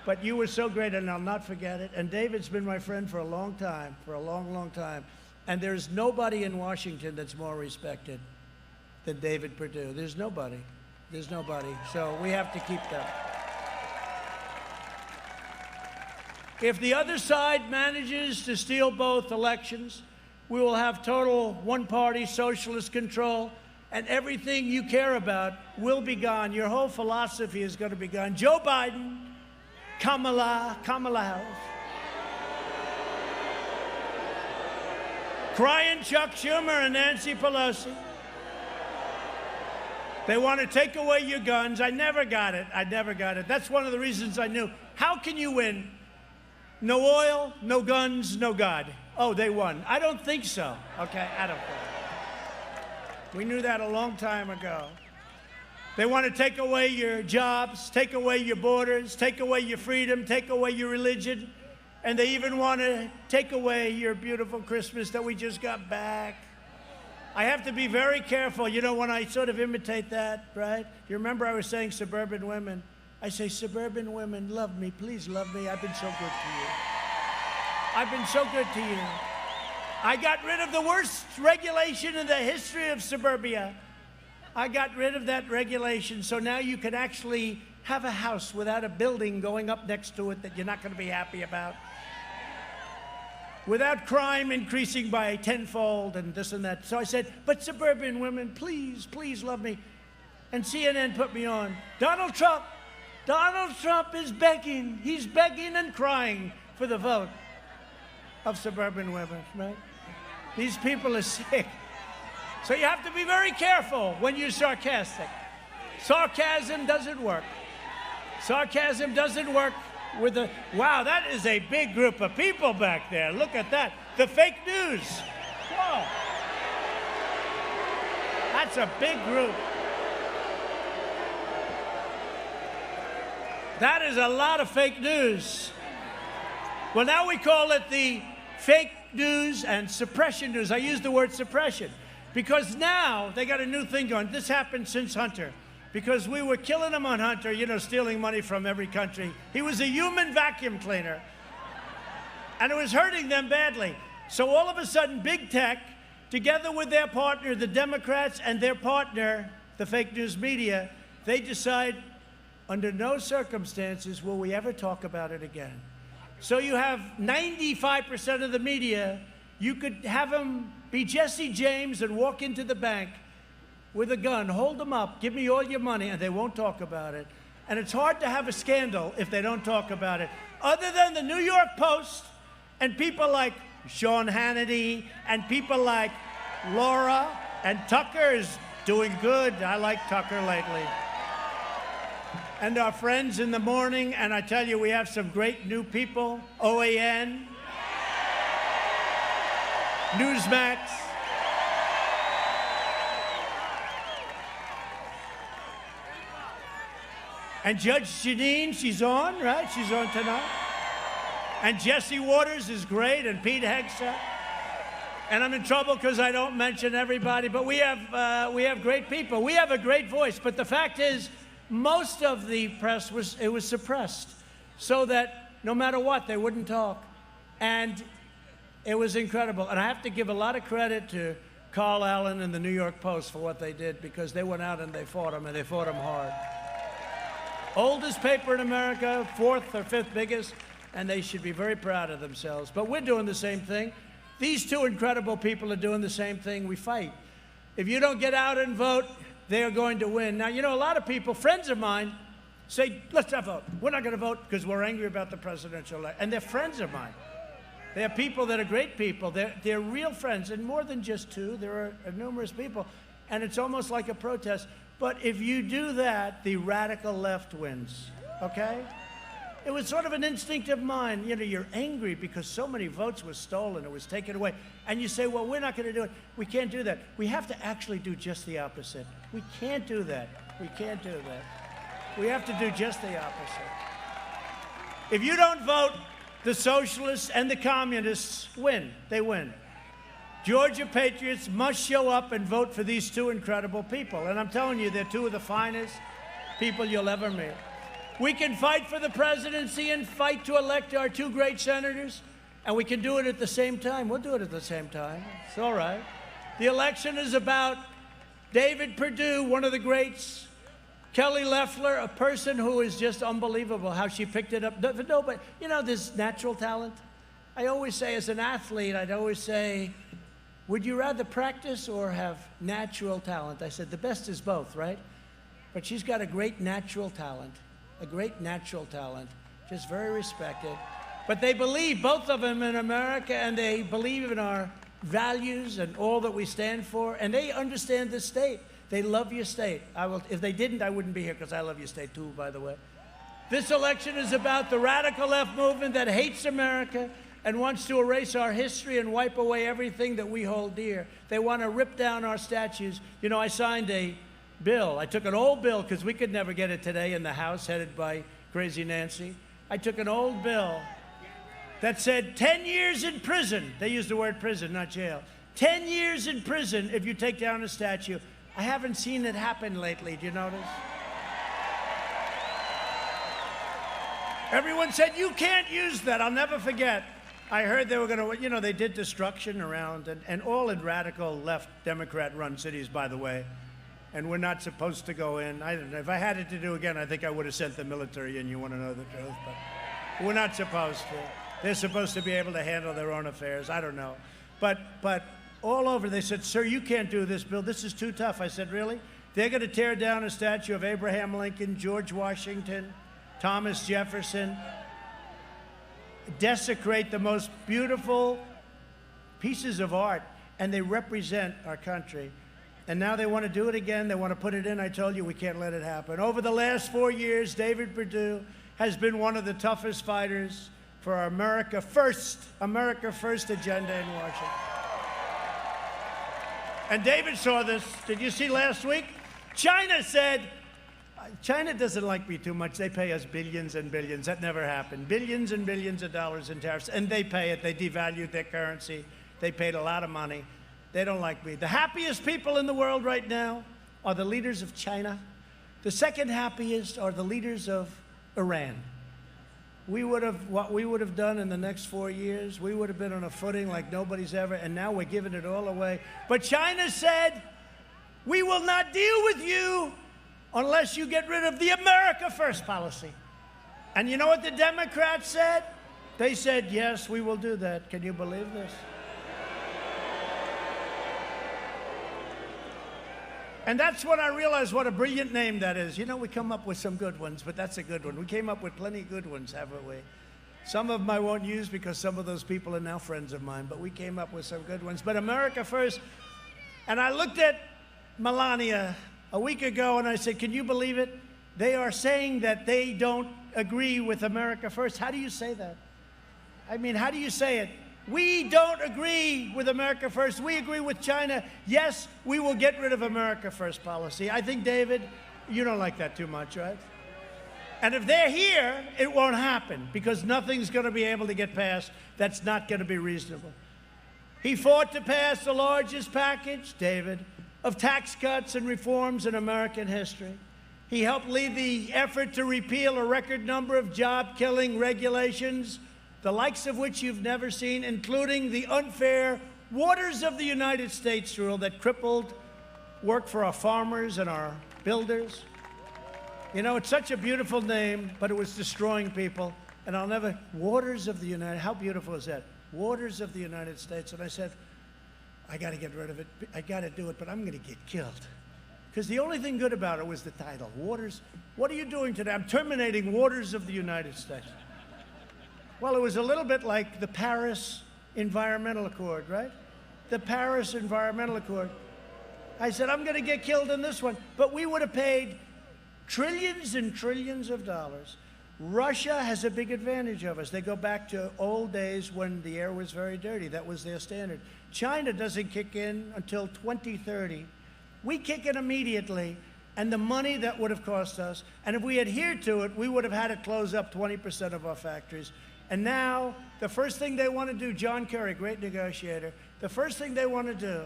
But you were so great, and I'll not forget it. And David's been my friend for a long time, for a long, long time. And there's nobody in Washington that's more respected than David Perdue. There's nobody. There's nobody. So we have to keep that. If the other side manages to steal both elections, we will have total one-party socialist control, and everything you care about will be gone. Your whole philosophy is going to be gone. Joe Biden, Kamala Harris, crying Chuck Schumer and Nancy Pelosi. They want to take away your guns. I never got it. I never got it. That's one of the reasons I knew. How can you win? No oil, no guns, no God. Oh, they won. I don't think so. Okay, I don't think. We knew that a long time ago. They want to take away your jobs, take away your borders, take away your freedom, take away your religion, and they even want to take away your beautiful Christmas that we just got back. I have to be very careful, you know, when I sort of imitate that, right? You remember I was saying suburban women? I say, suburban women, love me, please love me. I've been so good to you. I've been so good to you. I got rid of the worst regulation in the history of suburbia. I got rid of that regulation, so now you can actually have a house without a building going up next to it that you're not going to be happy about. Without crime increasing by tenfold and this and that. So I said, but suburban women, please, please love me. And CNN put me on. Donald Trump is begging. He's begging and crying for the vote of suburban women, right? These people are sick. So you have to be very careful when you're sarcastic. Sarcasm doesn't work. Sarcasm doesn't work with the, wow, that is a big group of people back there. Look at that. The fake news. Whoa. That's a big group. That is a lot of fake news. Well, now we call it the fake news and suppression news. I use the word suppression because now they got a new thing going. This happened since Hunter. Because we were killing him on Hunter, you know, stealing money from every country. He was a human vacuum cleaner. And it was hurting them badly. So all of a sudden, big tech, together with their partner, the Democrats, and their partner, the fake news media, they decide, under no circumstances will we ever talk about it again. So you have 95% of the media, you could have them be Jesse James and walk into the bank with a gun, hold them up, give me all your money, and they won't talk about it. And it's hard to have a scandal if they don't talk about it. Other than the New York Post and people like Sean Hannity and people like Laura, and Tucker is doing good. I like Tucker lately. And our friends in the morning, and I tell you, we have some great new people, OAN, Newsmax. And Judge Jeanine, she's on, right? She's on tonight. And Jesse Waters is great, and Pete Hegseth. And I'm in trouble because I don't mention everybody, but we have great people. We have a great voice, but the fact is, most of the press was suppressed, so that no matter what, they wouldn't talk. And it was incredible. And I have to give a lot of credit to Carl Allen and the New York Post for what they did, because they went out and they fought them, and they fought them hard. Oldest paper in America, 4th or 5th biggest, and they should be very proud of themselves. But we're doing the same thing. These two incredible people are doing the same thing. We fight. If you don't get out and vote, they are going to win. Now, you know, a lot of people, friends of mine, say, let's not vote. We're not going to vote because we're angry about the presidential election. And they're friends of mine. They're people that are great people. They're real friends, and more than just two. There are numerous people, and it's almost like a protest. But if you do that, the radical left wins, okay? It was sort of an instinct of mine. You know, you're angry because so many votes were stolen, it was taken away. And you say, well, we're not going to do it. We can't do that. We have to actually do just the opposite. We can't do that. We can't do that. We have to do just the opposite. If you don't vote, the socialists and the communists win. They win. Georgia patriots must show up and vote for these two incredible people. And I'm telling you, they're two of the finest people you'll ever meet. We can fight for the presidency and fight to elect our two great senators, and we can do it at the same time. We'll do it at the same time. It's all right. The election is about David Perdue, one of the greats, Kelly Loeffler, a person who is just unbelievable how she picked it up. No, but, you know, this natural talent. I always say, as an athlete, I'd always say, would you rather practice or have natural talent? I said, the best is both, right? But she's got a great natural talent, just very respected. But they believe, both of them, in America, and they believe in our values and all that we stand for, and they understand this state. They love your state. If they didn't, I wouldn't be here, because I love your state too, by the way. This election is about the radical left movement that hates America and wants to erase our history and wipe away everything that we hold dear. They want to rip down our statues. You know, I signed a bill. I took an old bill, because we could never get it today in the House, headed by Crazy Nancy. I took an old bill that said 10 years in prison. They used the word prison, not jail. 10 years in prison if you take down a statue. I haven't seen it happen lately. Do you notice? Everyone said, you can't use that. I'll never forget. I heard they were going to, you know, they did destruction around, and all in radical left Democrat-run cities, by the way. and we're not supposed to go in. I don't know. If I had it to do again, I think I would have sent the military in, you want to know the truth, but we're not supposed to. They're supposed to be able to handle their own affairs. I don't know. But all over, they said, sir, you can't do this, Bill. This is too tough. I said, really? They're going to tear down a statue of Abraham Lincoln, George Washington, Thomas Jefferson, desecrate the most beautiful pieces of art, and they represent our country. And now they want to do it again. They want to put it in. I told you we can't let it happen. Over the last 4 years, David Perdue has been one of the toughest fighters for our America First agenda in Washington. And David saw this. Did you see last week? China said, China doesn't like me too much. They pay us billions and billions. That never happened. Billions and billions of dollars in tariffs. And they pay it. They devalued their currency. They paid a lot of money. They don't like me. The happiest people in the world right now are the leaders of China. The second happiest are the leaders of Iran. What we would have done in the next 4 years, we would have been on a footing like nobody's ever, and now we're giving it all away. But China said, we will not deal with you unless you get rid of the America First policy. And you know what the Democrats said? They said, yes, we will do that. Can you believe this? And that's when I realized what a brilliant name that is. You know, we come up with some good ones, but that's a good one. We came up with plenty of good ones, haven't we? Some of them I won't use because some of those people are now friends of mine, but we came up with some good ones. But America First, and I looked at Melania a week ago and I said, can you believe it? They are saying that they don't agree with America First. How do you say that? I mean, how do you say it? We don't agree with America First. We agree with China. Yes, we will get rid of America First policy. I think, David, you don't like that too much, right? And if they're here, it won't happen because nothing's going to be able to get passed that's not going to be reasonable. He fought to pass the largest package, David, of tax cuts and reforms in American history. He helped lead the effort to repeal a record number of job-killing regulations, the likes of which you've never seen, including the unfair Waters of the United States rule that crippled work for our farmers and our builders. You know, it's such a beautiful name, but it was destroying people. And I'll never, Waters of the United, how beautiful is that? Waters of the United States. And I said, I got to get rid of it. I got to do it, but I'm going to get killed. Because the only thing good about it was the title, Waters. What are you doing today? I'm terminating Waters of the United States. Well, it was a little bit like the Paris Environmental Accord, right? The Paris Environmental Accord. I said, I'm going to get killed in this one. But we would have paid trillions and trillions of dollars. Russia has a big advantage of us. They go back to old days when the air was very dirty. That was their standard. China doesn't kick in until 2030. We kick in immediately, and the money that would have cost us, and if we adhered to it, we would have had to close up 20% of our factories. And now, the first thing they want to do, John Kerry, great negotiator, the first thing they want to do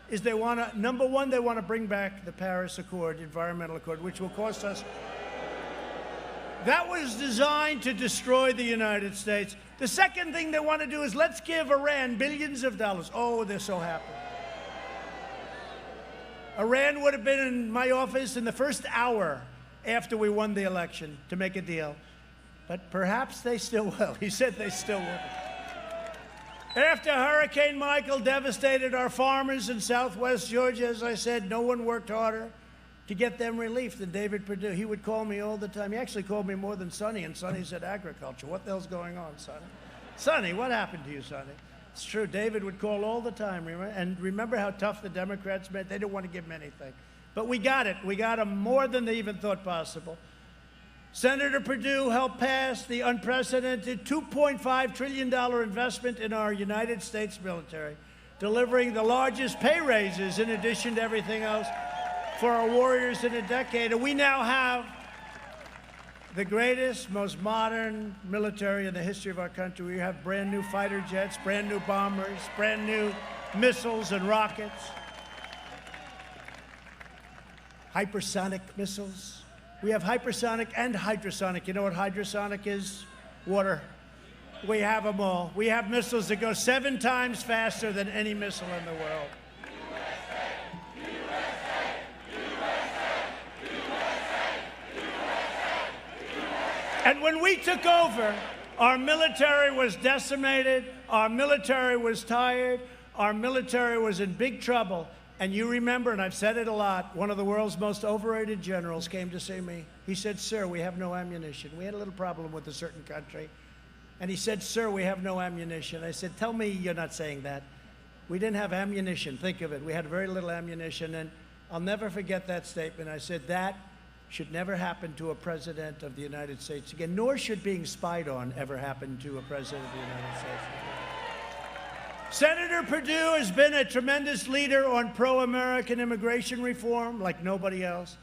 is they want to, number one, they want to bring back the Paris Accord, Environmental Accord, which will cost us. That was designed to destroy the United States. The second thing they want to do is let's give Iran billions of dollars. Oh, they're so happy. Iran would have been in my office in the first hour after we won the election to make a deal. But perhaps they still will. He said they still will. After Hurricane Michael devastated our farmers in southwest Georgia, as I said, no one worked harder to get them relief than David Perdue. He would call me all the time. He actually called me more than Sonny, and Sonny said, agriculture. What the hell's going on, Sonny? Sonny, what happened to you, Sonny? It's true. David would call all the time. And remember how tough the Democrats made? They didn't want to give him anything. But we got it. We got him more than they even thought possible. Senator Perdue helped pass the unprecedented $2.5 trillion investment in our United States military, delivering the largest pay raises in addition to everything else for our warriors in a decade. And we now have the greatest, most modern military in the history of our country. We have brand new fighter jets, brand new bombers, brand new missiles and rockets, hypersonic missiles. We have hypersonic and hydrosonic. You know what hydrosonic is? Water. We have them all. We have missiles that go 7 times faster than any missile in the world. USA, USA, USA. And when we took over, our military was decimated, our military was tired, our military was in big trouble. And you remember, and I've said it a lot, one of the world's most overrated generals came to see me. He said, "Sir, we have no ammunition." We had a little problem with a certain country. And he said, "Sir, we have no ammunition." I said, "Tell me you're not saying that." We didn't have ammunition. Think of it. We had very little ammunition. And I'll never forget that statement. I said, that should never happen to a president of the United States again, nor should being spied on ever happen to a president of the United States again. Senator Perdue has been a tremendous leader on pro-American immigration reform like nobody else.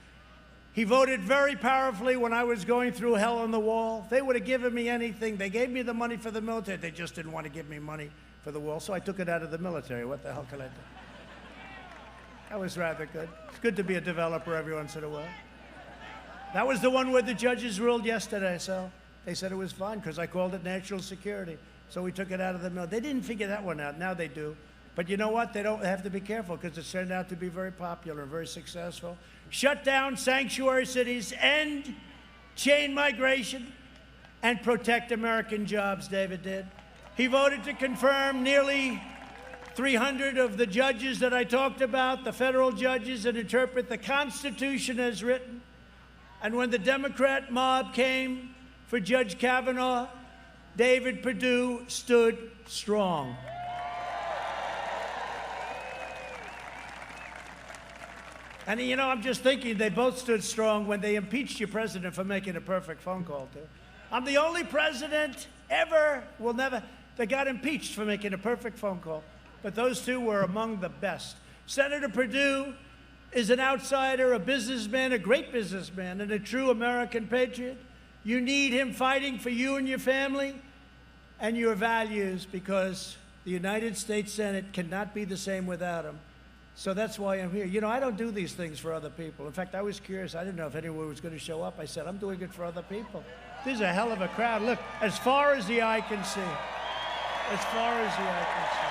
He voted very powerfully when I was going through hell on the wall. They would have given me anything. They gave me the money for the military. They just didn't want to give me money for the wall, so I took it out of the military. What the hell could I do? That was rather good. It's good to be a developer every once in a while. That was the one where the judges ruled yesterday, so they said it was fine because I called it national security. So we took it out of the military. They didn't figure that one out. Now they do. But you know what? They don't have to be careful because it's turned out to be very popular and very successful. Shut down sanctuary cities, end chain migration, and protect American jobs, David did. He voted to confirm nearly 300 of the judges that I talked about, the federal judges that interpret the Constitution as written. And when the Democrat mob came for Judge Kavanaugh, David Perdue stood strong. And you know, I'm just thinking they both stood strong when they impeached your president for making a perfect phone call, too. I'm the only president ever, will never, that got impeached for making a perfect phone call. But those two were among the best. Senator Perdue is an outsider, a businessman, a great businessman, and a true American patriot. You need him fighting for you and your family and your values because the United States Senate cannot be the same without him. So that's why I'm here. You know, I don't do these things for other people. In fact, I was curious. I didn't know if anyone was going to show up. I said, I'm doing it for other people. This is a hell of a crowd. Look, as far as the eye can see. As far as the eye can see.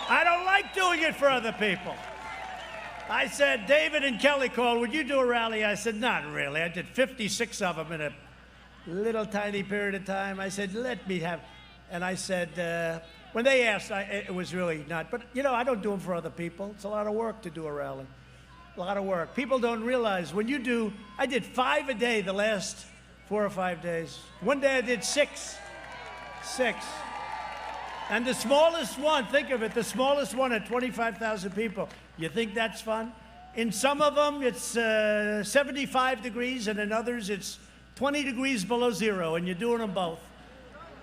I don't like doing it for other people. I said, David and Kelly called, would you do a rally? I said, not really. I did 56 of them in a little tiny period of time. I said, let me have, and I said, when they asked, it was really not, but you know, I don't do them for other people. It's a lot of work to do a rally. A lot of work. People don't realize when you do, I did 5 a day the last 4 or 5 days. One day I did 6. And the smallest one, think of it, the smallest one at 25,000 people. You think that's fun? In some of them, it's 75 degrees, and in others, it's 20 degrees below zero, and you're doing them both.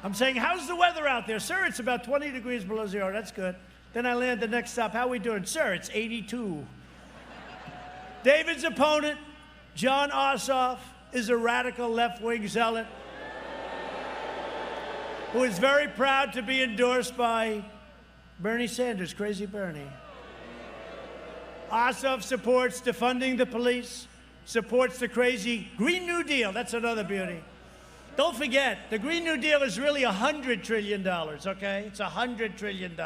I'm saying, how's the weather out there? Sir, it's about 20 degrees below zero. That's good. Then I land the next stop. How are we doing? Sir, it's 82. David's opponent, John Ossoff, is a radical left-wing zealot who is very proud to be endorsed by Bernie Sanders, Crazy Bernie. Ossoff supports defunding the police, supports the crazy Green New Deal. That's another beauty. Don't forget, the Green New Deal is really $100 trillion, okay? It's $100 trillion.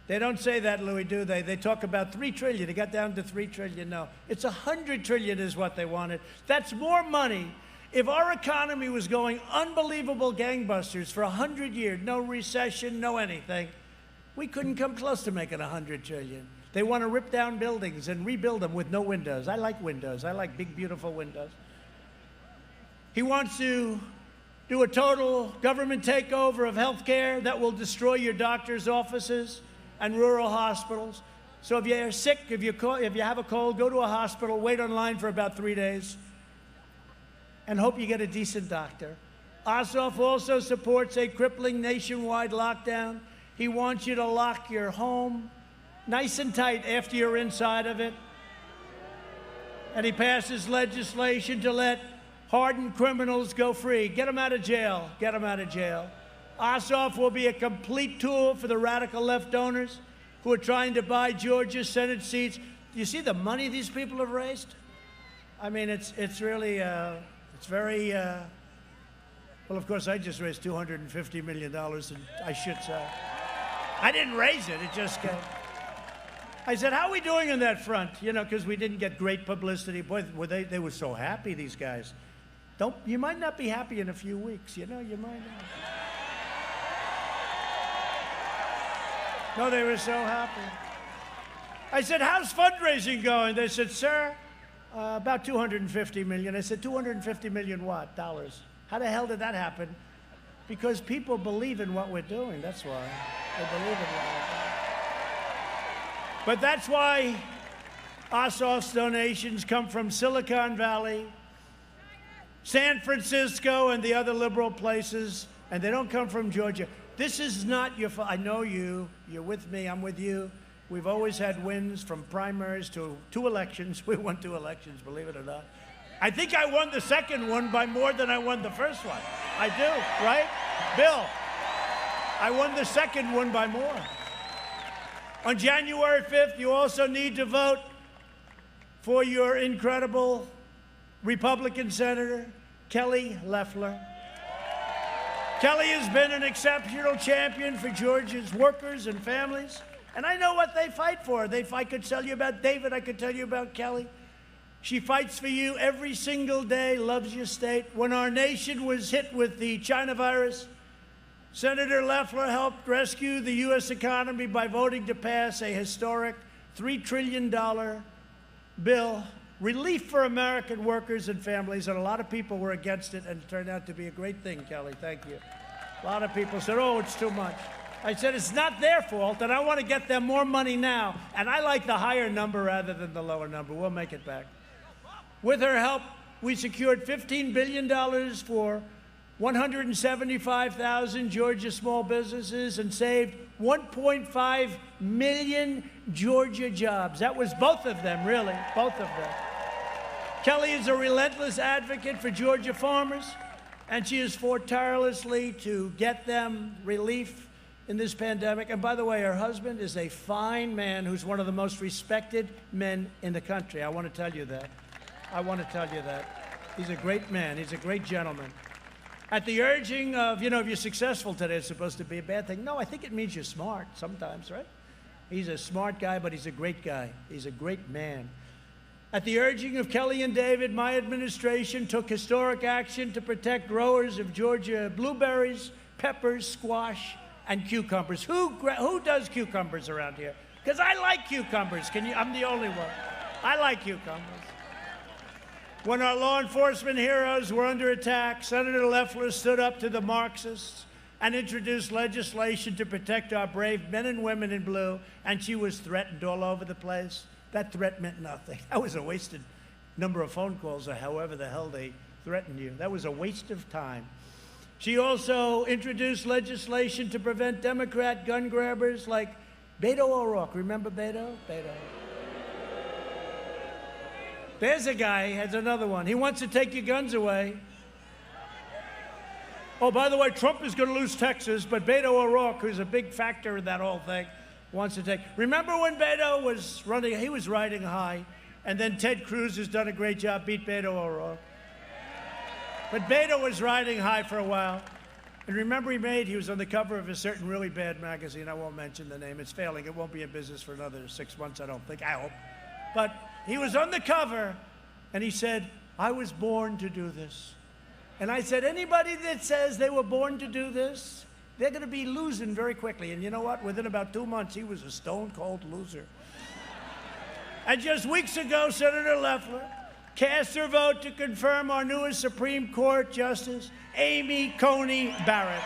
They don't say that, Louis, do they? They talk about $3 trillion. It got down to $3 trillion. No, it's $100 trillion is what they wanted. That's more money. If our economy was going unbelievable gangbusters for 100 years, no recession, no anything, we couldn't come close to making $100 trillion. They want to rip down buildings and rebuild them with no windows. I like windows. I like big, beautiful windows. He wants to do a total government takeover of health care that will destroy your doctor's offices and rural hospitals. So if you're sick, if you have a cold, go to a hospital, wait online for about 3 days, and hope you get a decent doctor. Ossoff also supports a crippling nationwide lockdown. He wants you to lock your home nice and tight after you're inside of it. And he passes legislation to let hardened criminals go free. Get them out of jail. Get them out of jail. Ossoff will be a complete tool for the radical left donors who are trying to buy Georgia's Senate seats. Do you see the money these people have raised? I mean, it's really, it's very, well, of course, I just raised $250 million, and I should say. I didn't raise it, it just came. I said, how are we doing on that front? You know, because we didn't get great publicity. Boy, they were so happy, these guys. You might not be happy in a few weeks, you know, you might not. No, they were so happy. I said, how's fundraising going? They said, sir, about 250 million. I said, 250 million what? Dollars. How the hell did that happen? Because people believe in what we're doing, that's why. They believe in what we're doing. But that's why Ossoff's donations come from Silicon Valley, San Francisco, and the other liberal places, and they don't come from Georgia. This is not your fault. I know you. You're with me. I'm with you. We've always had wins from primaries to 2 elections. We won 2 elections, believe it or not. I think I won the second one by more than I won the first one. I do, right? Bill, I won the second one by more. On January 5th, you also need to vote for your incredible Republican Senator, Kelly Loeffler. Kelly has been an exceptional champion for Georgia's workers and families, and I know what they fight for. I could tell you about David, I could tell you about Kelly. She fights for you every single day, loves your state. When our nation was hit with the China virus, Senator Loeffler helped rescue the U.S. economy by voting to pass a historic $3 trillion bill, relief for American workers and families, and a lot of people were against it, and it turned out to be a great thing, Kelly. Thank you. A lot of people said, oh, it's too much. I said, it's not their fault, and I want to get them more money now, and I like the higher number rather than the lower number. We'll make it back. With her help, we secured $15 billion for 175,000 Georgia small businesses and saved 1.5 million Georgia jobs. That was both of them, really, both of them. Kelly is a relentless advocate for Georgia farmers, and she has fought tirelessly to get them relief in this pandemic. And by the way, her husband is a fine man who's one of the most respected men in the country. I want to tell you that. I want to tell you that. He's a great man. He's a great gentleman. At the urging of, you know, if you're successful today, it's supposed to be a bad thing. No, I think it means you're smart sometimes, right? He's a smart guy, but he's a great guy. He's a great man. At the urging of Kelly and David, my administration took historic action to protect growers of Georgia blueberries, peppers, squash, and cucumbers. Who does cucumbers around here? Because I like cucumbers. I'm the only one. I like cucumbers. When our law enforcement heroes were under attack, Senator Loeffler stood up to the Marxists and introduced legislation to protect our brave men and women in blue, and she was threatened all over the place. That threat meant nothing. That was a wasted number of phone calls, or however the hell they threatened you. That was a waste of time. She also introduced legislation to prevent Democrat gun grabbers like Beto O'Rourke. Remember Beto? Beto. There's a guy, has another one. He wants to take your guns away. Oh, by the way, Trump is going to lose Texas, but Beto O'Rourke, who's a big factor in that whole thing, wants to take. Remember when Beto was running, he was riding high, and then Ted Cruz has done a great job, beat Beto O'Rourke. But Beto was riding high for a while. And remember he was on the cover of a certain really bad magazine. I won't mention the name. It's failing. It won't be in business for another 6 months, I don't think. I hope. But he was on the cover, and he said, I was born to do this. And I said, anybody that says they were born to do this, they're going to be losing very quickly. And you know what? Within about 2 months, he was a stone-cold loser. And just weeks ago, Senator Loeffler cast her vote to confirm our newest Supreme Court Justice, Amy Coney Barrett.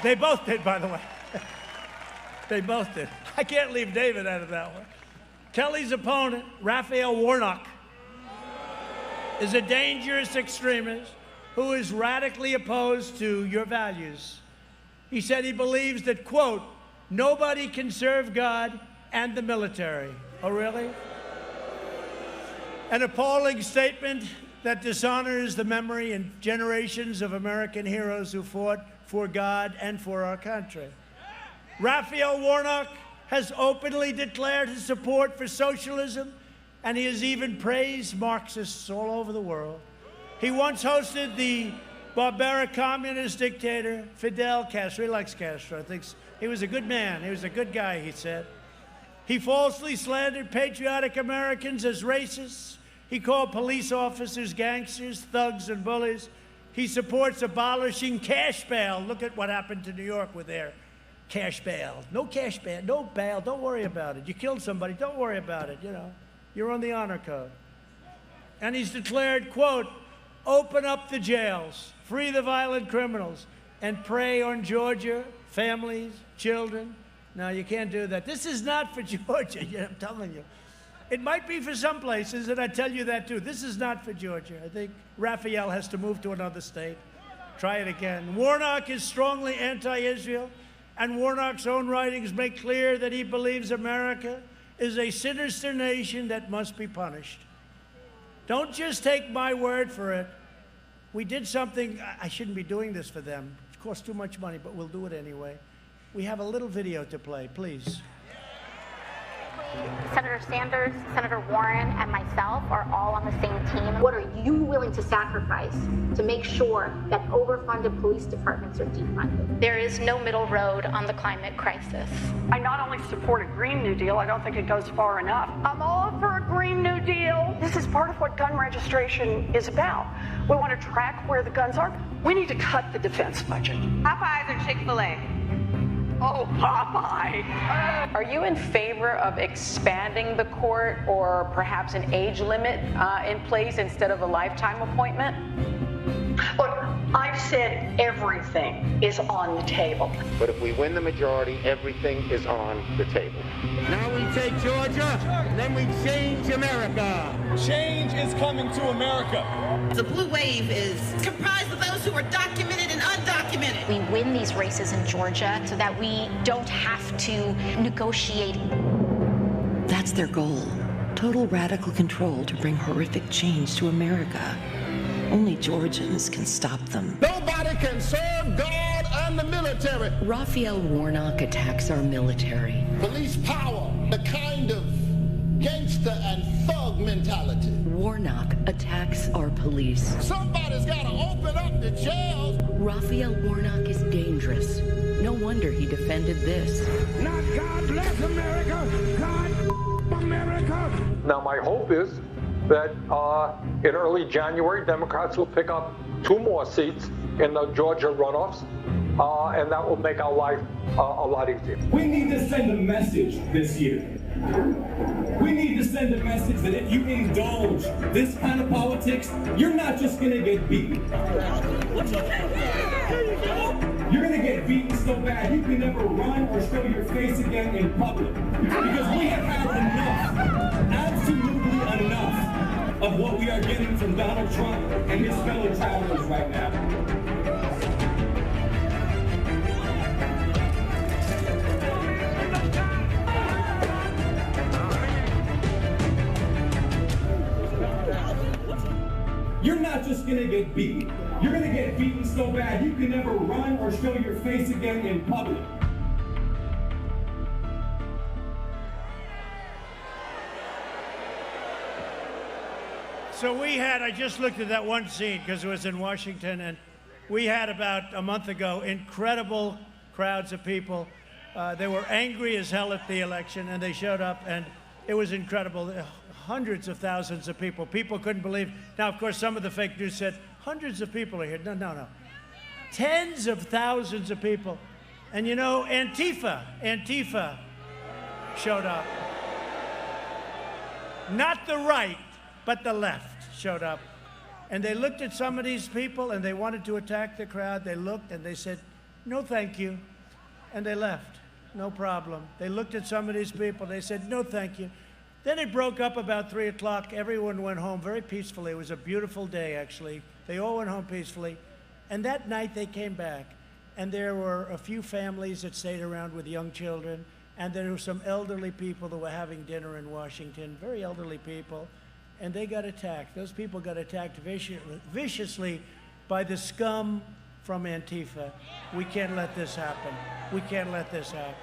They both did, by the way. They both did. I can't leave David out of that one. Kelly's opponent, Raphael Warnock, is a dangerous extremist who is radically opposed to your values. He said he believes that, quote, nobody can serve God and the military. Oh, really? An appalling statement that dishonors the memory and generations of American heroes who fought for God and for our country. Raphael Warnock has openly declared his support for socialism, and he has even praised Marxists all over the world. He once hosted the barbaric communist dictator, Fidel Castro. He likes Castro. Thinks he was a good man. He was a good guy, he said. He falsely slandered patriotic Americans as racists. He called police officers gangsters, thugs, and bullies. He supports abolishing cash bail. Look at what happened to New York with their cash bail. No cash bail, no bail, don't worry about it. You killed somebody, don't worry about it, you know. You're on the honor code. And he's declared, quote, open up the jails, free the violent criminals, and prey on Georgia, families, children. No, you can't do that. This is not for Georgia, I'm telling you. It might be for some places, and I tell you that too. This is not for Georgia. I think Raphael has to move to another state. Try it again. Warnock is strongly anti-Israel, and Warnock's own writings make clear that he believes America is a sinister nation that must be punished. Don't just take my word for it. We did something, I shouldn't be doing this for them. It costs too much money, but we'll do it anyway. We have a little video to play, please. Senator Sanders, Senator Warren, and myself are all on the same team. What are you willing to sacrifice to make sure that overfunded police departments are defunded? There is no middle road on the climate crisis. I not only support a Green New Deal, I don't think it goes far enough. I'm all for a Green New Deal. This is part of what gun registration is about. We want to track where the guns are. We need to cut the defense budget. Popeyes or Chick-fil-A? Oh, Popeye! Are you in favor of expanding the court or perhaps an age limit in place instead of a lifetime appointment? Look, I've said everything is on the table. But if we win the majority, everything is on the table. Now we take Georgia, then we change America. Change is coming to America. The blue wave is comprised of those who are documented and undocumented. We win these races in Georgia so that we don't have to negotiate. That's their goal. Total radical control to bring horrific change to America. Only Georgians can stop them. Nobody can serve God and the military. Raphael Warnock attacks our military. Police power, the kind of gangster and thug mentality. Warnock attacks our police. Somebody's got to open up the jails. Raphael Warnock is dangerous. No wonder he defended this. Not God bless America, God America. Now my hope is that in early January, Democrats will pick up 2 more seats in the Georgia runoffs, and that will make our life a lot easier. We need to send a message this year. We need to send a message that if you indulge this kind of politics, you're not just going to get beaten. You're going to get beaten so bad you can never run or show your face again in public. Because we have had enough, absolutely enough, of what we are getting from Donald Trump and his fellow travelers right now. You're not just gonna get beaten. You're gonna get beaten so bad you can never run or show your face again in public. So we had, I just looked at that one scene because it was in Washington, and we had about a month ago incredible crowds of people. They were angry as hell at the election, and they showed up, and it was incredible. Hundreds of thousands of people. People couldn't believe. Now, of course, some of the fake news said, hundreds of people are here. No. Tens of thousands of people. And you know, Antifa showed up. Not the right, but the left showed up. And they looked at some of these people and they wanted to attack the crowd. They looked and they said, no, thank you. And they left. No problem. They looked at some of these people. They said, no, thank you. Then it broke up about 3 o'clock. Everyone went home very peacefully. It was a beautiful day, actually. They all went home peacefully. And that night they came back. And there were a few families that stayed around with young children. And there were some elderly people that were having dinner in Washington, very elderly people. And they got attacked. Those people got attacked viciously by the scum from Antifa. We can't let this happen. We can't let this happen.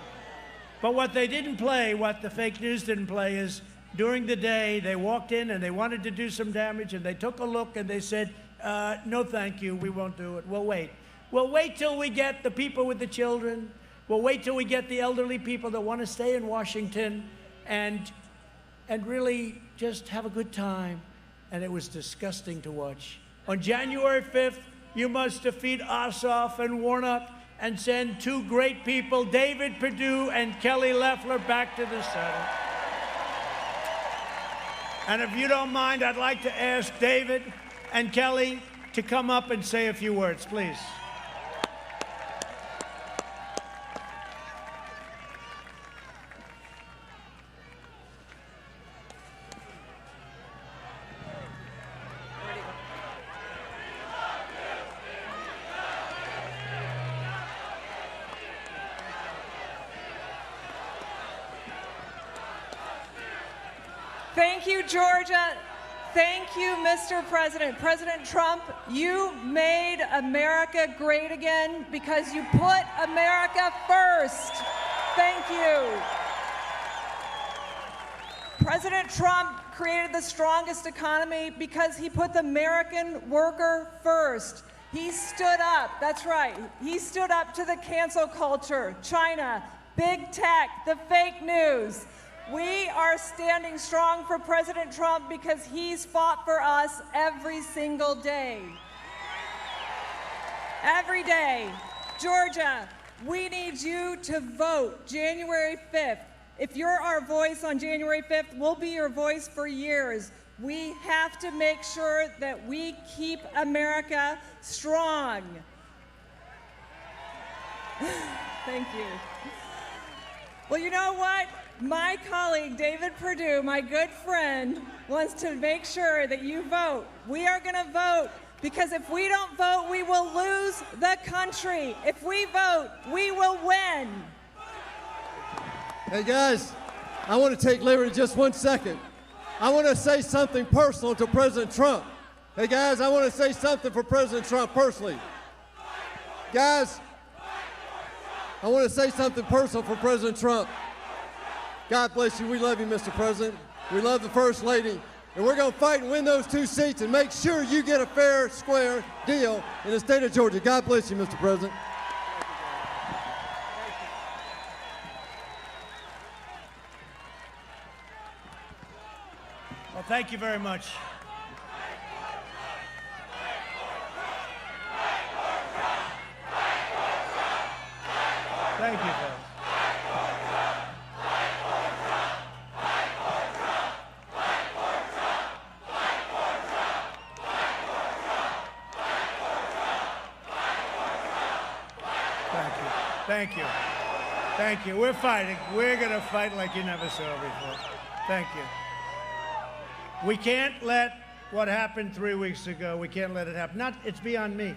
But what they didn't play, what the fake news didn't play, is during the day they walked in and they wanted to do some damage, and they took a look and they said, No, thank you. We won't do it. We'll wait. We'll wait till we get the people with the children. We'll wait till we get the elderly people that want to stay in Washington and really just have a good time. And it was disgusting to watch. On January 5th, you must defeat Ossoff and Warnock and send two great people, David Perdue and Kelly Loeffler, back to the Senate. And if you don't mind, I'd like to ask David and Kelly to come up and say a few words, please. Thank you, Georgia. Thank you, Mr. President. President Trump, you made America great again because you put America first. Thank you. President Trump created the strongest economy because he put the American worker first. He stood up, that's right, he stood up to the cancel culture, China, big tech, the fake news. We are standing strong for President Trump because he's fought for us every single day. Every day. Georgia, we need you to vote January 5th. If you're our voice on January 5th, we'll be your voice for years. We have to make sure that we keep America strong. Thank you. Well, you know what? My colleague, David Perdue, my good friend, wants to make sure that you vote. We are going to vote because if we don't vote, we will lose the country. If we vote, we will win. Hey guys, I want to take liberty just 1 second. I want to say something personal to President Trump. Hey guys, I want to say something for President Trump personally. Guys, I want to say something personal for President Trump. God bless you. We love you, Mr. President. We love the First Lady. And we're going to fight and win those 2 seats and make sure you get a fair, square deal in the state of Georgia. God bless you, Mr. President. Well, thank you very much. Thank you, folks. Thank you. Thank you. We're fighting. We're going to fight like you never saw before. Thank you. We can't let what happened 3 weeks ago, we can't let it happen. It's beyond me.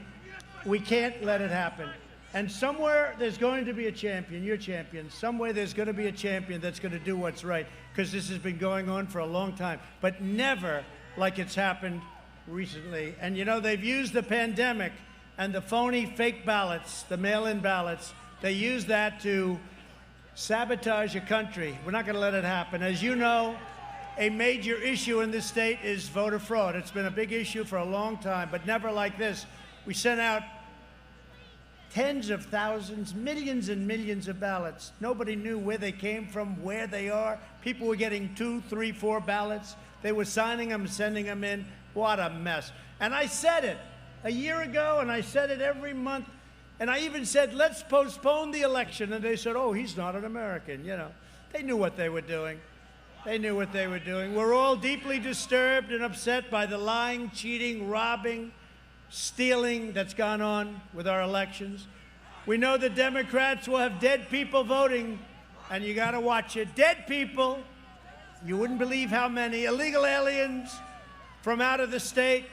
We can't let it happen. And somewhere there's going to be a champion, your champion. Somewhere there's going to be a champion that's going to do what's right, because this has been going on for a long time, but never like it's happened recently. And you know, they've used the pandemic and the phony fake ballots, the mail-in ballots, they use that to sabotage a country. We're not going to let it happen. As you know, a major issue in this state is voter fraud. It's been a big issue for a long time, but never like this. We sent out tens of thousands, millions and millions of ballots. Nobody knew where they came from, where they are. People were getting 2, 3, 4 ballots. They were signing them, sending them in. What a mess. And I said it a year ago, and I said it every month. And I even said, let's postpone the election. And they said, oh, he's not an American. You know, they knew what they were doing. They knew what they were doing. We're all deeply disturbed and upset by the lying, cheating, robbing, stealing that's gone on with our elections. We know the Democrats will have dead people voting, and you got to watch it. Dead people, you wouldn't believe how many, illegal aliens from out of the state,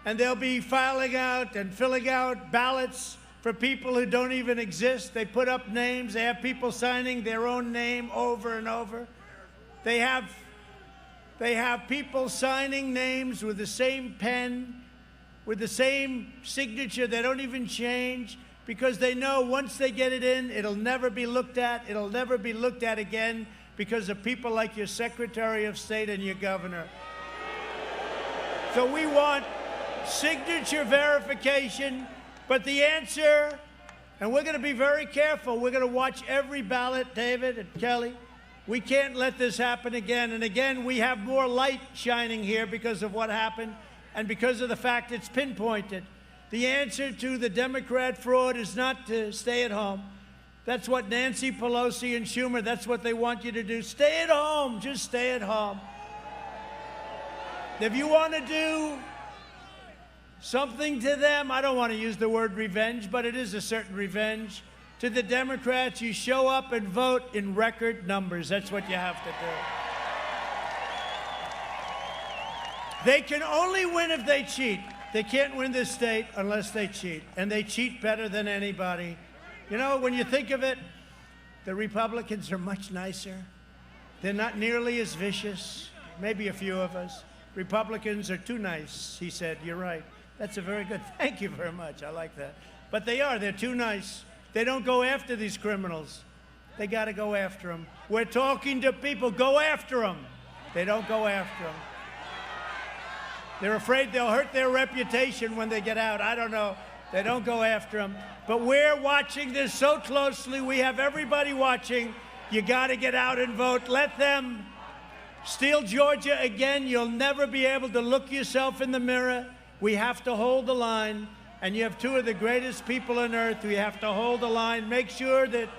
and they'll be filing out and filling out ballots for people who don't even exist. They put up names. They have people signing their own name over and over. They have people signing names with the same pen, with the same signature. They don't even change because they know once they get it in, it'll never be looked at. It'll never be looked at again because of people like your Secretary of State and your governor. So we want signature verification. But the answer, and we're going to be very careful, we're going to watch every ballot, David and Kelly. We can't let this happen again. And again, we have more light shining here because of what happened and because of the fact it's pinpointed. The answer to the Democrat fraud is not to stay at home. That's what Nancy Pelosi and Schumer, that's what they want you to do. Stay at home. Just stay at home. If you want to do something to them, I don't want to use the word revenge, but it is a certain revenge. To the Democrats, you show up and vote in record numbers. That's what you have to do. They can only win if they cheat. They can't win this state unless they cheat. And they cheat better than anybody. You know, when you think of it, the Republicans are much nicer. They're not nearly as vicious. Maybe a few of us. Republicans are too nice, he said. You're right. That's a very good, thank you very much. I like that. But they're too nice. They don't go after these criminals. They got to go after them. We're talking to people. Go after them. They don't go after them. They're afraid they'll hurt their reputation when they get out. I don't know. They don't go after them. But we're watching this so closely. We have everybody watching. You got to get out and vote. Let them steal Georgia again. You'll never be able to look yourself in the mirror. We have to hold the line. And you have two of the greatest people on earth. We have to hold the line. Make sure that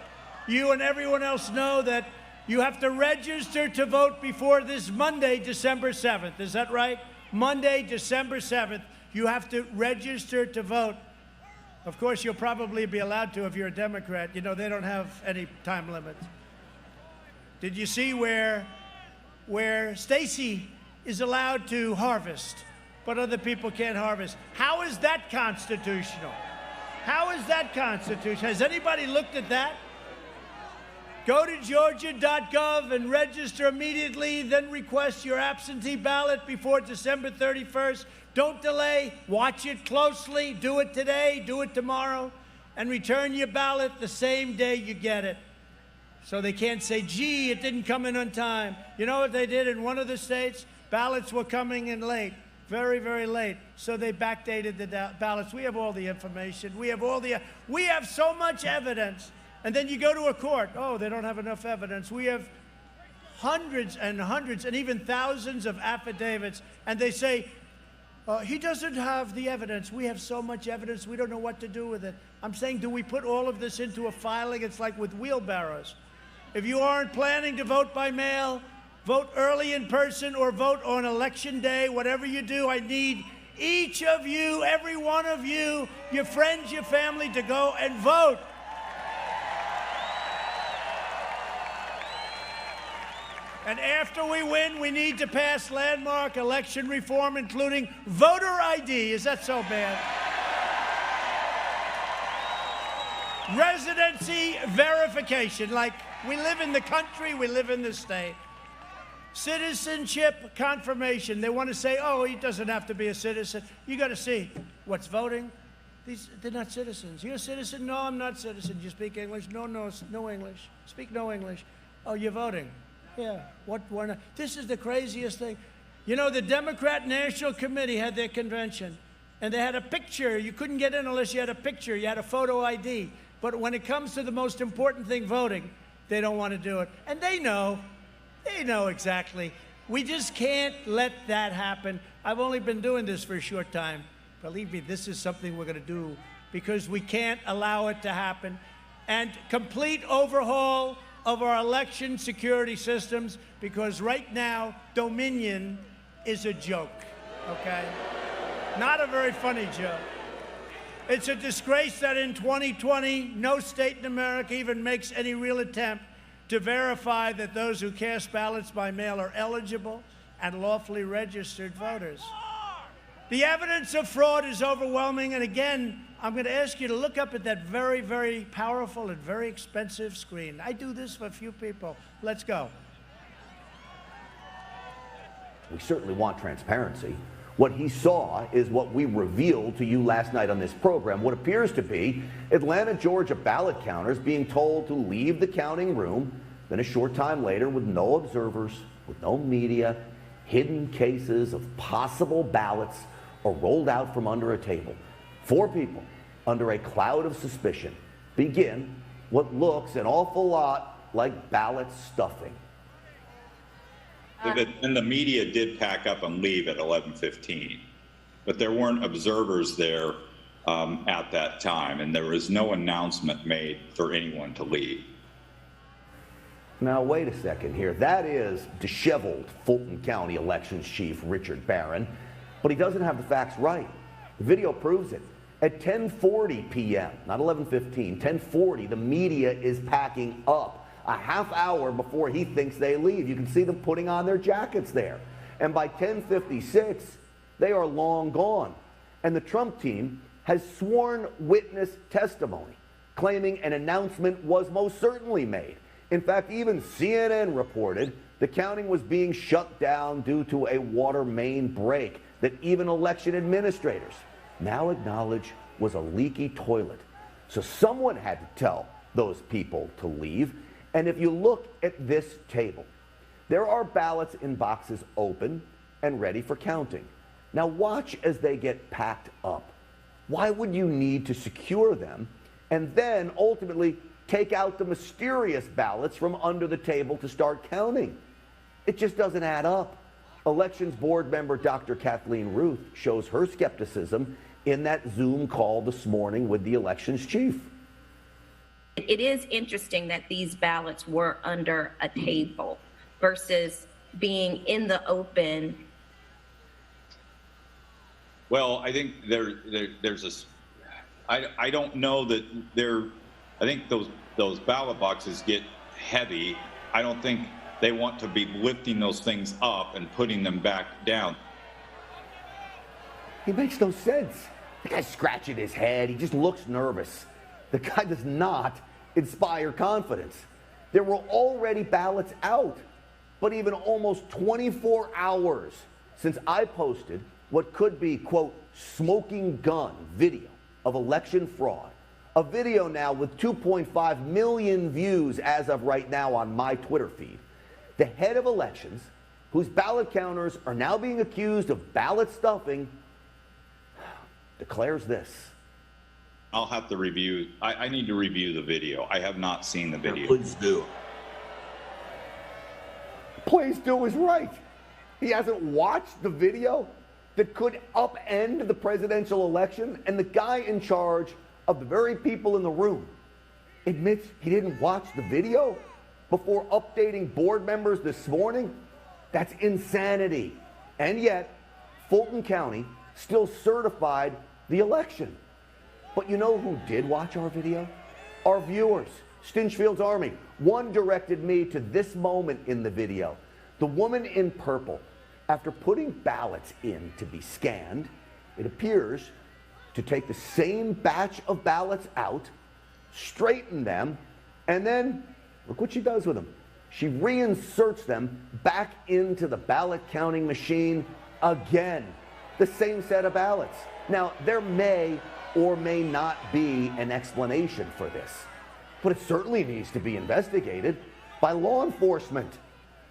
you and everyone else know that you have to register to vote before this Monday, December 7th. Is that right? Monday, December 7th. You have to register to vote. Of course, you'll probably be allowed to if you're a Democrat. You know, they don't have any time limit. Did you see where Stacey is allowed to harvest, but other people can't harvest? How is that constitutional? How is that constitutional? Has anybody looked at that? Go to georgia.gov and register immediately, then request your absentee ballot before December 31st. Don't delay. Watch it closely. Do it today. Do it tomorrow. And return your ballot the same day you get it. So they can't say, gee, it didn't come in on time. You know what they did in one of the states? Ballots were coming in late. Very, very late. So they backdated the ballots. We have all the information. We have so much evidence. And then you go to a court. Oh, they don't have enough evidence. We have hundreds and hundreds and even thousands of affidavits. And they say, he doesn't have the evidence. We have so much evidence. We don't know what to do with it. I'm saying, do we put all of this into a filing? It's like with wheelbarrows. If you aren't planning to vote by mail, vote early in person or vote on election day, whatever you do, I need each of you, every one of you, your friends, your family to go and vote. And after we win, we need to pass landmark election reform, including voter ID. Is that so bad? Residency verification, like we live in the country, we live in the state. Citizenship confirmation. They want to say, oh, he doesn't have to be a citizen. You got to see what's voting. They're not citizens. You're a citizen? No, I'm not a citizen. You speak English? No English. Speak no English. Oh, you're voting. Yeah, why not? This is the craziest thing. You know, the Democrat National Committee had their convention, and they had a picture. You couldn't get in unless you had a picture. You had a photo ID. But when it comes to the most important thing, voting, they don't want to do it. And they know. They know exactly. We just can't let that happen. I've only been doing this for a short time. Believe me, this is something we're going to do because we can't allow it to happen. And complete overhaul of our election security systems, because right now, Dominion is a joke, okay? Not a very funny joke. It's a disgrace that in 2020, no state in America even makes any real attempt to verify that those who cast ballots by mail are eligible and lawfully registered voters. The evidence of fraud is overwhelming, and again, I'm going to ask you to look up at that very, very powerful and very expensive screen. I do this for a few people. Let's go. We certainly want transparency. What he saw is what we revealed to you last night on this program, what appears to be Atlanta, Georgia ballot counters being told to leave the counting room, then a short time later, with no observers, with no media, hidden cases of possible ballots or rolled out from under a table. 4 people, under a cloud of suspicion, begin what looks an awful lot like ballot stuffing. And the media did pack up and leave at 11:15, but there weren't observers there at that time, and there was no announcement made for anyone to leave. Now, wait a second here. That is disheveled Fulton County Elections Chief Richard Barron, but he doesn't have the facts right. The video proves it. At 10:40 p.m., not 11:15, 10:40, the media is packing up. A half hour before he thinks they leave. You can see them putting on their jackets there. And by 10:56, they are long gone. And the Trump team has sworn witness testimony, claiming an announcement was most certainly made. In fact, even CNN reported the counting was being shut down due to a water main break that even election administrators now acknowledge was a leaky toilet. So someone had to tell those people to leave. And if you look at this table, there are ballots in boxes open and ready for counting. Now watch as they get packed up. Why would you need to secure them and then ultimately take out the mysterious ballots from under the table to start counting? It just doesn't add up. Elections Board member Dr. Kathleen Ruth shows her skepticism in that Zoom call this morning with the elections chief. It is interesting that these ballots were under a table versus being in the open. Well, I think there's a. I don't know that I think those ballot boxes get heavy. I don't think they want to be lifting those things up and putting them back down. He makes no sense. The guy's scratching his head. He just looks nervous. The guy does not inspire confidence. There were already ballots out, but even almost 24 hours since I posted what could be, quote, smoking gun video of election fraud. A video now with 2.5 million views as of right now on my Twitter feed. The head of elections, whose ballot counters are now being accused of ballot stuffing, declares this. I'll have to review. I need to review the video. I have not seen the video. Please do. Please do is right. He hasn't watched the video that could upend the presidential election, and the guy in charge of the very people in the room admits he didn't watch the video before updating board members this morning. That's insanity. And yet, Fulton County still certified the election. But you know who did watch our video? Our viewers, Stinchfield's Army. One directed me to this moment in the video. The woman in purple, after putting ballots in to be scanned, it appears to take the same batch of ballots out, straighten them, and then look what she does with them. She reinserts them back into the ballot counting machine again. The same set of ballots. Now, there may or may not be an explanation for this, but it certainly needs to be investigated by law enforcement,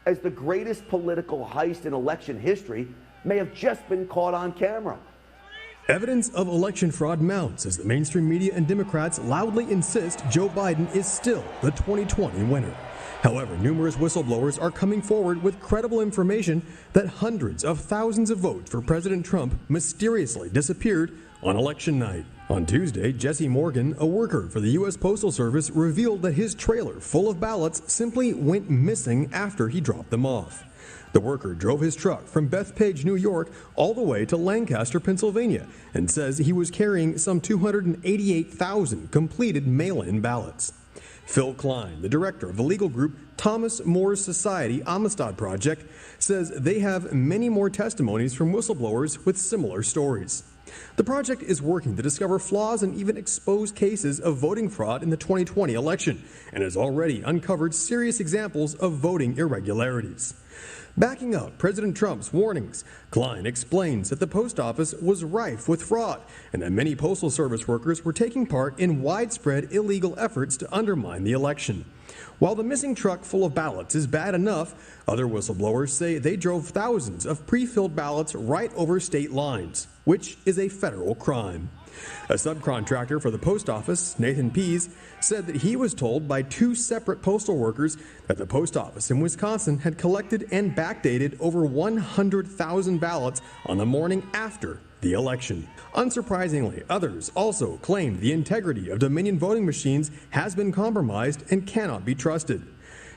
as the greatest political heist in election history may have just been caught on camera. Evidence of election fraud mounts as the mainstream media and Democrats loudly insist Joe Biden is still the 2020 winner. However, numerous whistleblowers are coming forward with credible information that hundreds of thousands of votes for President Trump mysteriously disappeared on election night. On Tuesday, Jesse Morgan, a worker for the U.S. Postal Service, revealed that his trailer full of ballots simply went missing after he dropped them off. The worker drove his truck from Bethpage, New York, all the way to Lancaster, Pennsylvania, and says he was carrying some 288,000 completed mail-in ballots. Phil Klein, the director of the legal group Thomas More Society Amistad Project, says they have many more testimonies from whistleblowers with similar stories. The project is working to discover flaws and even expose cases of voting fraud in the 2020 election, and has already uncovered serious examples of voting irregularities. Backing up President Trump's warnings, Klein explains that the post office was rife with fraud and that many Postal Service workers were taking part in widespread illegal efforts to undermine the election. While the missing truck full of ballots is bad enough, other whistleblowers say they drove thousands of pre-filled ballots right over state lines, which is a federal crime. A subcontractor for the post office, Nathan Pease, said that he was told by 2 separate postal workers that the post office in Wisconsin had collected and backdated over 100,000 ballots on the morning after the election. Unsurprisingly, others also claimed the integrity of Dominion voting machines has been compromised and cannot be trusted.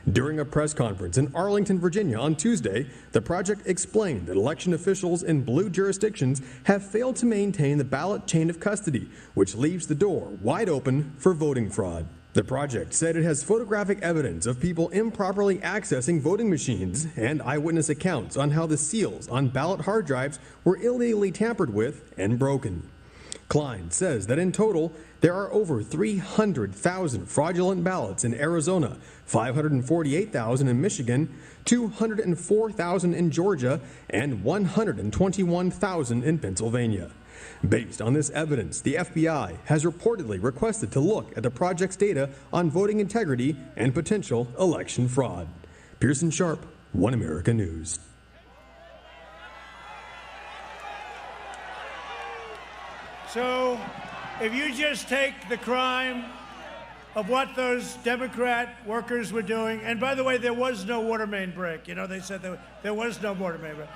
During a press conference in Arlington, Virginia on Tuesday, the project explained that election officials in blue jurisdictions have failed to maintain the ballot chain of custody, which leaves the door wide open for voting fraud. The project said it has photographic evidence of people improperly accessing voting machines and eyewitness accounts on how the seals on ballot hard drives were illegally tampered with and broken. Klein says that in total, there are over 300,000 fraudulent ballots in Arizona, 548,000 in Michigan, 204,000 in Georgia, and 121,000 in Pennsylvania. Based on this evidence, the FBI has reportedly requested to look at the project's data on voting integrity and potential election fraud. Pearson Sharp, One America News. So, if you just take the crime of what those Democrat workers were doing, and by the way, there was no water main break. You know, they said there was no water main break.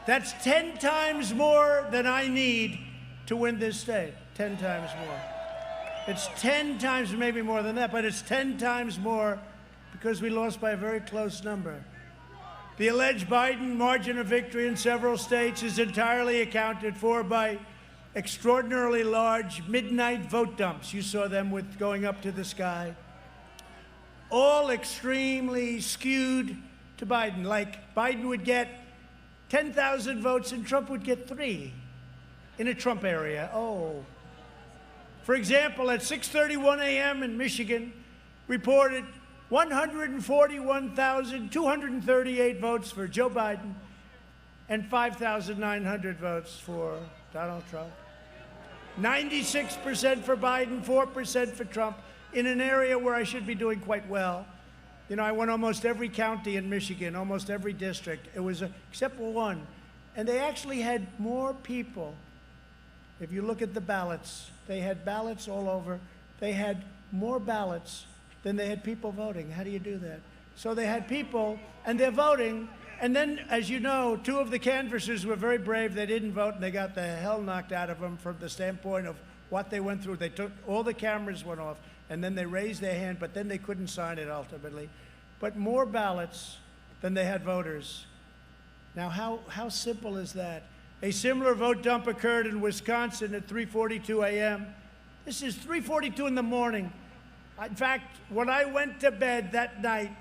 That's 10 times more than I need to win this state. 10 times more. It's 10 times, maybe more than that, but it's 10 times more because we lost by a very close number. The alleged Biden margin of victory in several states is entirely accounted for by extraordinarily large midnight vote dumps. You saw them with going up to the sky. All extremely skewed to Biden. Like Biden would get 10,000 votes and Trump would get 3 in a Trump area. Oh. For example, at 6:31 a.m. in Michigan, reported 141,238 votes for Joe Biden and 5,900 votes for Donald Trump. 96% for Biden, 4% for Trump, in an area where I should be doing quite well. You know, I went almost every county in Michigan, almost every district. It was, except for one. And they actually had more people. If you look at the ballots, they had ballots all over. They had more ballots than they had people voting. How do you do that? So they had people, and they're voting. And then, as you know, 2 of the canvassers were very brave. They didn't vote, and they got the hell knocked out of them from the standpoint of what they went through. They took, all the cameras went off, and then they raised their hand, but then they couldn't sign it ultimately. But more ballots than they had voters. Now, how simple is that? A similar vote dump occurred in Wisconsin at 3:42 a.m. This is 3:42 in the morning. In fact, when I went to bed that night,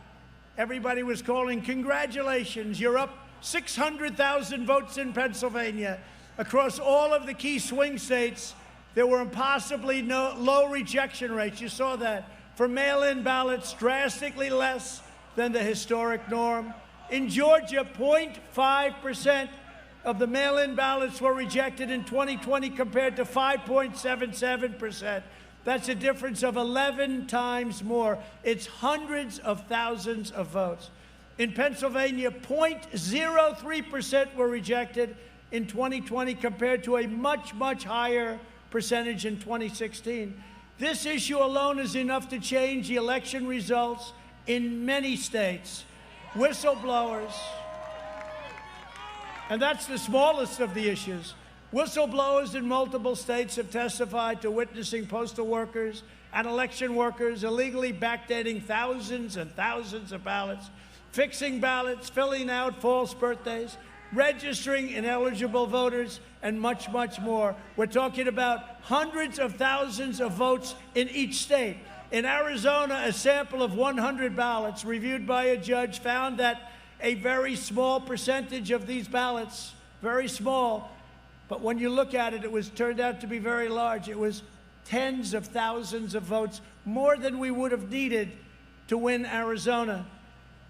everybody was calling, congratulations, you're up 600,000 votes in Pennsylvania. Across all of the key swing states, there were impossibly low rejection rates. You saw that. For mail-in ballots, drastically less than the historic norm. In Georgia, 0.5% of the mail-in ballots were rejected in 2020 compared to 5.77%. That's a difference of 11 times more. It's hundreds of thousands of votes. In Pennsylvania, 0.03% were rejected in 2020 compared to a much, much higher percentage in 2016. This issue alone is enough to change the election results in many states. Whistleblowers, and that's the smallest of the issues. Whistleblowers in multiple states have testified to witnessing postal workers and election workers illegally backdating thousands and thousands of ballots, fixing ballots, filling out false birthdays, registering ineligible voters, and much, much more. We're talking about hundreds of thousands of votes in each state. In Arizona, a sample of 100 ballots reviewed by a judge found that a very small percentage of these ballots, very small, but when you look at it, it turned out to be very large. It was tens of thousands of votes, more than we would have needed to win Arizona.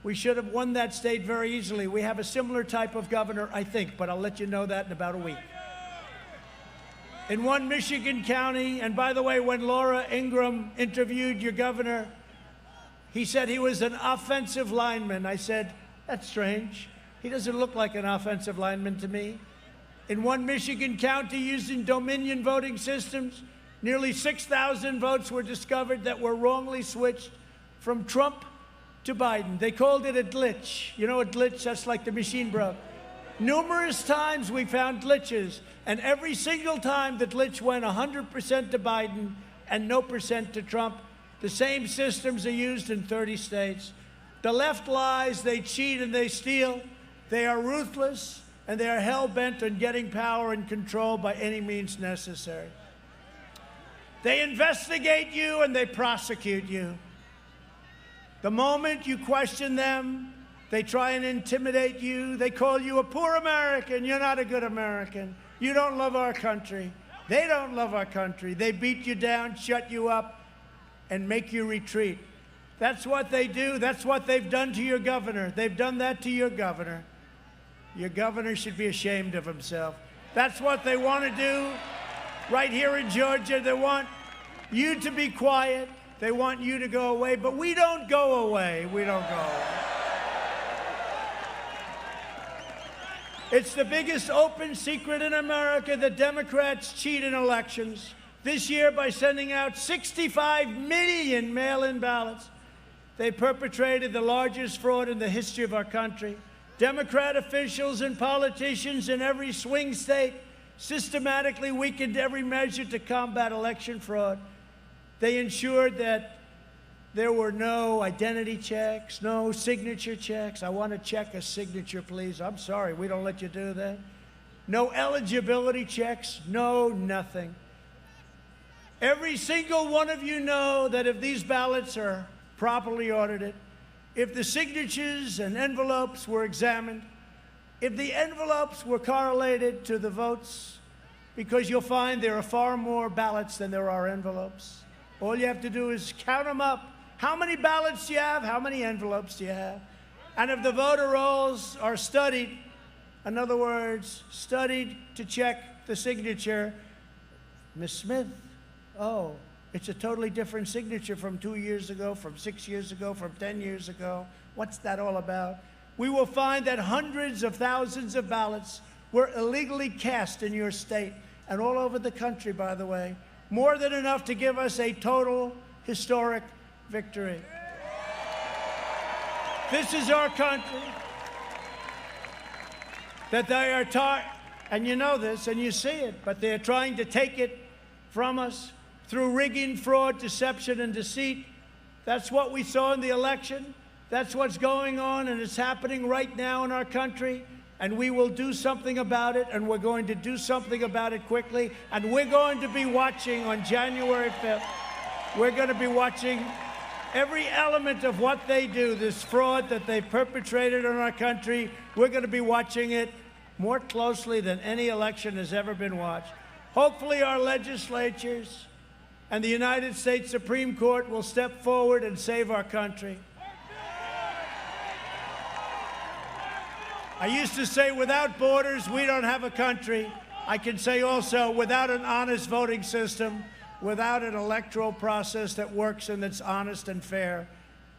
We should have won that state very easily. We have a similar type of governor, I think, but I'll let you know that in about a week. In one Michigan county, and by the way, when Laura Ingraham interviewed your governor, He said he was an offensive lineman. I said, that's strange. He doesn't look like an offensive lineman to me. In one Michigan county using Dominion voting systems, nearly 6,000 votes were discovered that were wrongly switched from Trump to Biden. They called it a glitch. You know a glitch? That's like the machine broke. Numerous times we found glitches, and every single time the glitch went 100% to Biden and no percent to Trump. The same systems are used in 30 states. The left lies, they cheat and they steal. They are ruthless, and they are hell-bent on getting power and control by any means necessary. They investigate you and they prosecute you. The moment you question them, they try and intimidate you. They call you a poor American. You're not a good American. You don't love our country. They don't love our country. They beat you down, shut you up, and make you retreat. That's what they do. That's what they've done to your governor. They've done that to your governor. Your governor should be ashamed of himself. That's what they want to do right here in Georgia. They want you to be quiet. They want you to go away, but we don't go away. We don't go away. It's the biggest open secret in America that Democrats cheat in elections. This year, by sending out 65 million mail-in ballots, they perpetrated the largest fraud in the history of our country. Democrat officials and politicians in every swing state systematically weakened every measure to combat election fraud. They ensured that there were no identity checks, no signature checks. I want to check a signature, please. I'm sorry, we don't let you do that. No eligibility checks, no nothing. Every single one of you know that if these ballots are properly audited, if the signatures and envelopes were examined, if the envelopes were correlated to the votes, because you'll find there are far more ballots than there are envelopes. All you have to do is count them up. How many ballots do you have? How many envelopes do you have? And if the voter rolls are studied, in other words, studied to check the signature, Ms. Smith, oh, it's a totally different signature from 2 years ago, from 6 years ago, from 10 years ago. What's that all about? We will find that hundreds of thousands of ballots were illegally cast in your state and all over the country, by the way. More than enough to give us a total historic victory. This is our country that they are and you know this and you see it, but they're trying to take it from us through rigging, fraud, deception, and deceit. That's what we saw in the election. That's what's going on, and it's happening right now in our country. And we will do something about it, and we're going to do something about it quickly. And we're going to be watching on January 5th. We're going to be watching every element of what they do, this fraud that they perpetrated on our country. We're going to be watching it more closely than any election has ever been watched. Hopefully our legislatures and the United States Supreme Court will step forward and save our country. I used to say, without borders, we don't have a country. I can say also, without an honest voting system, without an electoral process that works and that's honest and fair,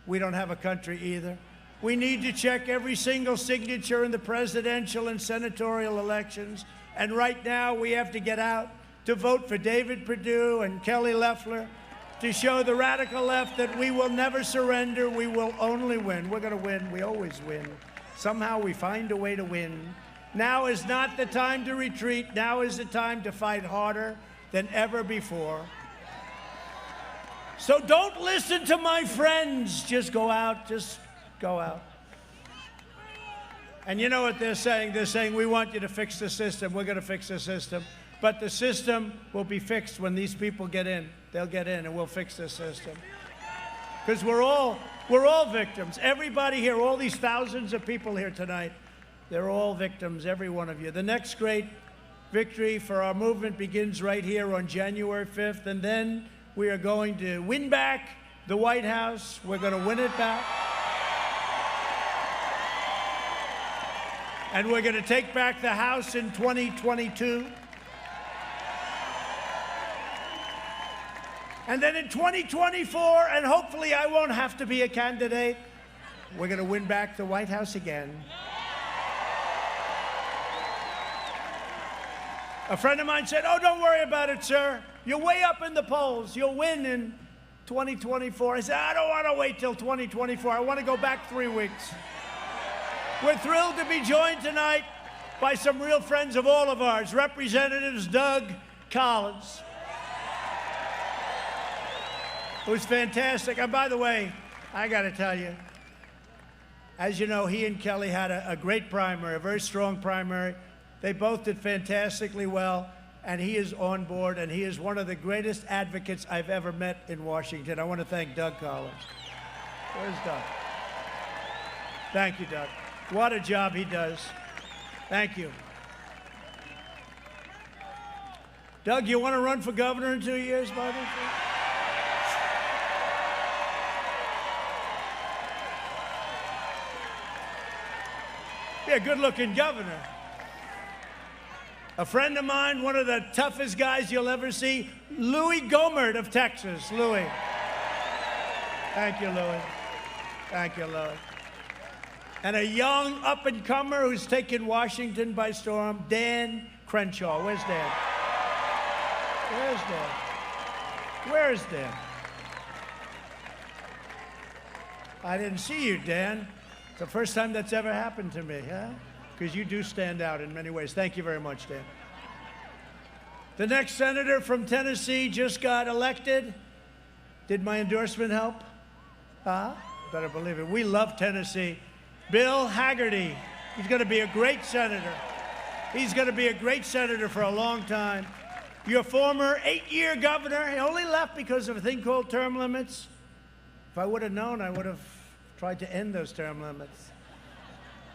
we don't have a country either. We need to check every single signature in the presidential and senatorial elections. And right now, we have to get out to vote for David Perdue and Kelly Loeffler to show the radical left that we will never surrender. We will only win. We're going to win. We always win. Somehow we find a way to win. Now is not the time to retreat. Now is the time to fight harder than ever before. So don't listen to my friends. Just go out. Just go out. And you know what they're saying? They're saying, we want you to fix the system. We're going to fix the system. But the system will be fixed when these people get in. They'll get in and we'll fix the system. Because we're all victims. Everybody here, all these thousands of people here tonight, they're all victims, every one of you. The next great victory for our movement begins right here on January 5th, and then we are going to win back the White House. We're going to win it back. And we're going to take back the House in 2022. And then in 2024, and hopefully I won't have to be a candidate, we're going to win back the White House again. A friend of mine said, "Oh, don't worry about it, sir. You're way up in the polls. You'll win in 2024. I said, "I don't want to wait till 2024. I want to go back 3 weeks." We're thrilled to be joined tonight by some real friends of all of ours, Representatives Doug Collins, who's fantastic. And by the way, I got to tell you, as you know, he and Kelly had a great primary, a very strong primary. They both did fantastically well, and he is on board, and he is one of the greatest advocates I've ever met in Washington. I want to thank Doug Collins. Where's Doug? Thank you, Doug. What a job he does. Thank you. Doug, you want to run for governor in 2 years, buddy? Be a good-looking governor. A friend of mine, one of the toughest guys you'll ever see, Louis Gohmert of Texas. Louis. Thank you, Louis. Thank you, Louis. And a young up-and-comer who's taken Washington by storm, Dan Crenshaw. Where's Dan? Where's Dan? Where's Dan? I didn't see you, Dan. It's the first time that's ever happened to me, huh? Because you do stand out in many ways. Thank you very much, Dan. The next senator from Tennessee just got elected. Did my endorsement help? Huh? Better believe it. We love Tennessee. Bill Hagerty. He's going to be a great senator. He's going to be a great senator for a long time. Your former 8-year governor, he only left because of a thing called term limits. If I would have known, I would have tried to end those term limits.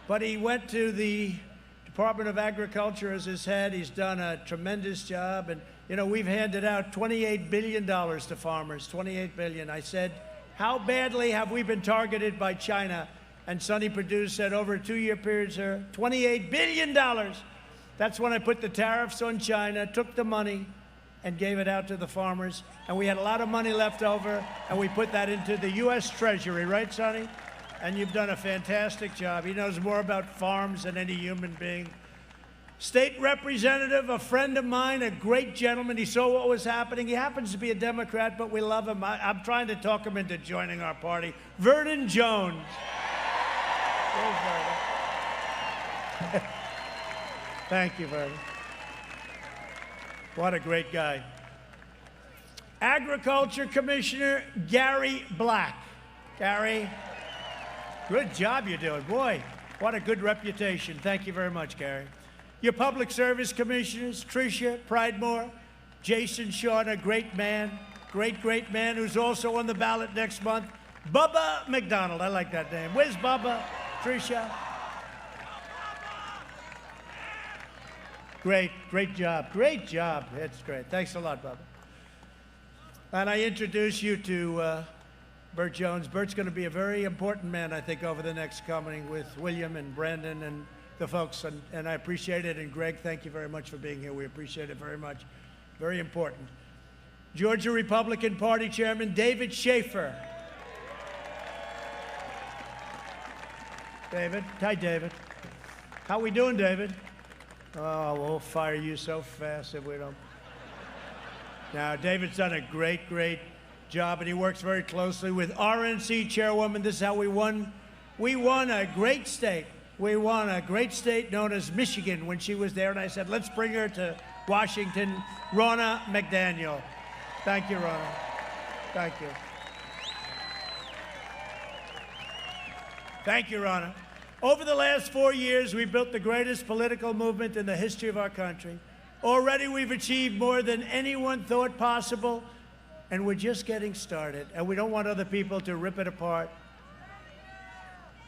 But he went to the Department of Agriculture as his head. He's done a tremendous job. And, you know, we've handed out $28 billion to farmers, $28 billion. I said, how badly have we been targeted by China? And Sonny Perdue said, over a 2-year period, sir, $28 billion. That's when I put the tariffs on China, took the money, and gave it out to the farmers. And we had a lot of money left over, and we put that into the U.S. Treasury, right, Sonny? And you've done a fantastic job. He knows more about farms than any human being. State representative, a friend of mine, a great gentleman. He saw what was happening. He happens to be a Democrat, but we love him. I'm trying to talk him into joining our party. Vernon Jones. Where's Vernon? Thank you, Vernon. What a great guy. Agriculture Commissioner Gary Black. Gary. Good job you're doing. Boy, what a good reputation. Thank you very much, Gary. Your public service commissioners, Tricia Pridemore, Jason Shaw, a great man, great man, who's also on the ballot next month, Bubba McDonald. I like that name. Where's Bubba? Tricia? Great job. Great job. It's great. Thanks a lot, Bubba. And I introduce you to Burt Jones. Burt's going to be a very important man, I think, over the next coming with William and Brandon and the folks, and I appreciate it. And Greg, thank you very much for being here. We appreciate it very much. Very important. Georgia Republican Party Chairman David Schaefer. David. Hi, David. How we doing, David? Oh, we'll fire you so fast if we don't. Now, David's done a great job, and he works very closely with RNC Chairwoman. This is how we won. We won a great state. We won a great state known as Michigan when she was there, and I said, let's bring her to Washington, Ronna McDaniel. Thank you, Ronna. Thank you. Thank you, Ronna. Over the last 4 years, we've built the greatest political movement in the history of our country. Already, we've achieved more than anyone thought possible, and we're just getting started, and we don't want other people to rip it apart.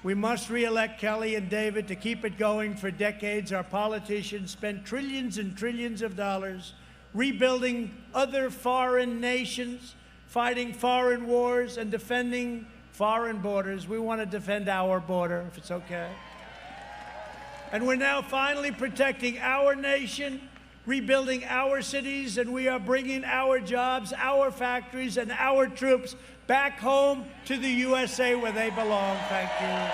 We must re-elect Kelly and David to keep it going for decades. Our politicians spent trillions and trillions of dollars rebuilding other foreign nations, fighting foreign wars, and defending foreign borders. We want to defend our border, if it's okay. And we're now finally protecting our nation rebuilding our cities, and we are bringing our jobs, our factories, and our troops back home to the USA where they belong. Thank you.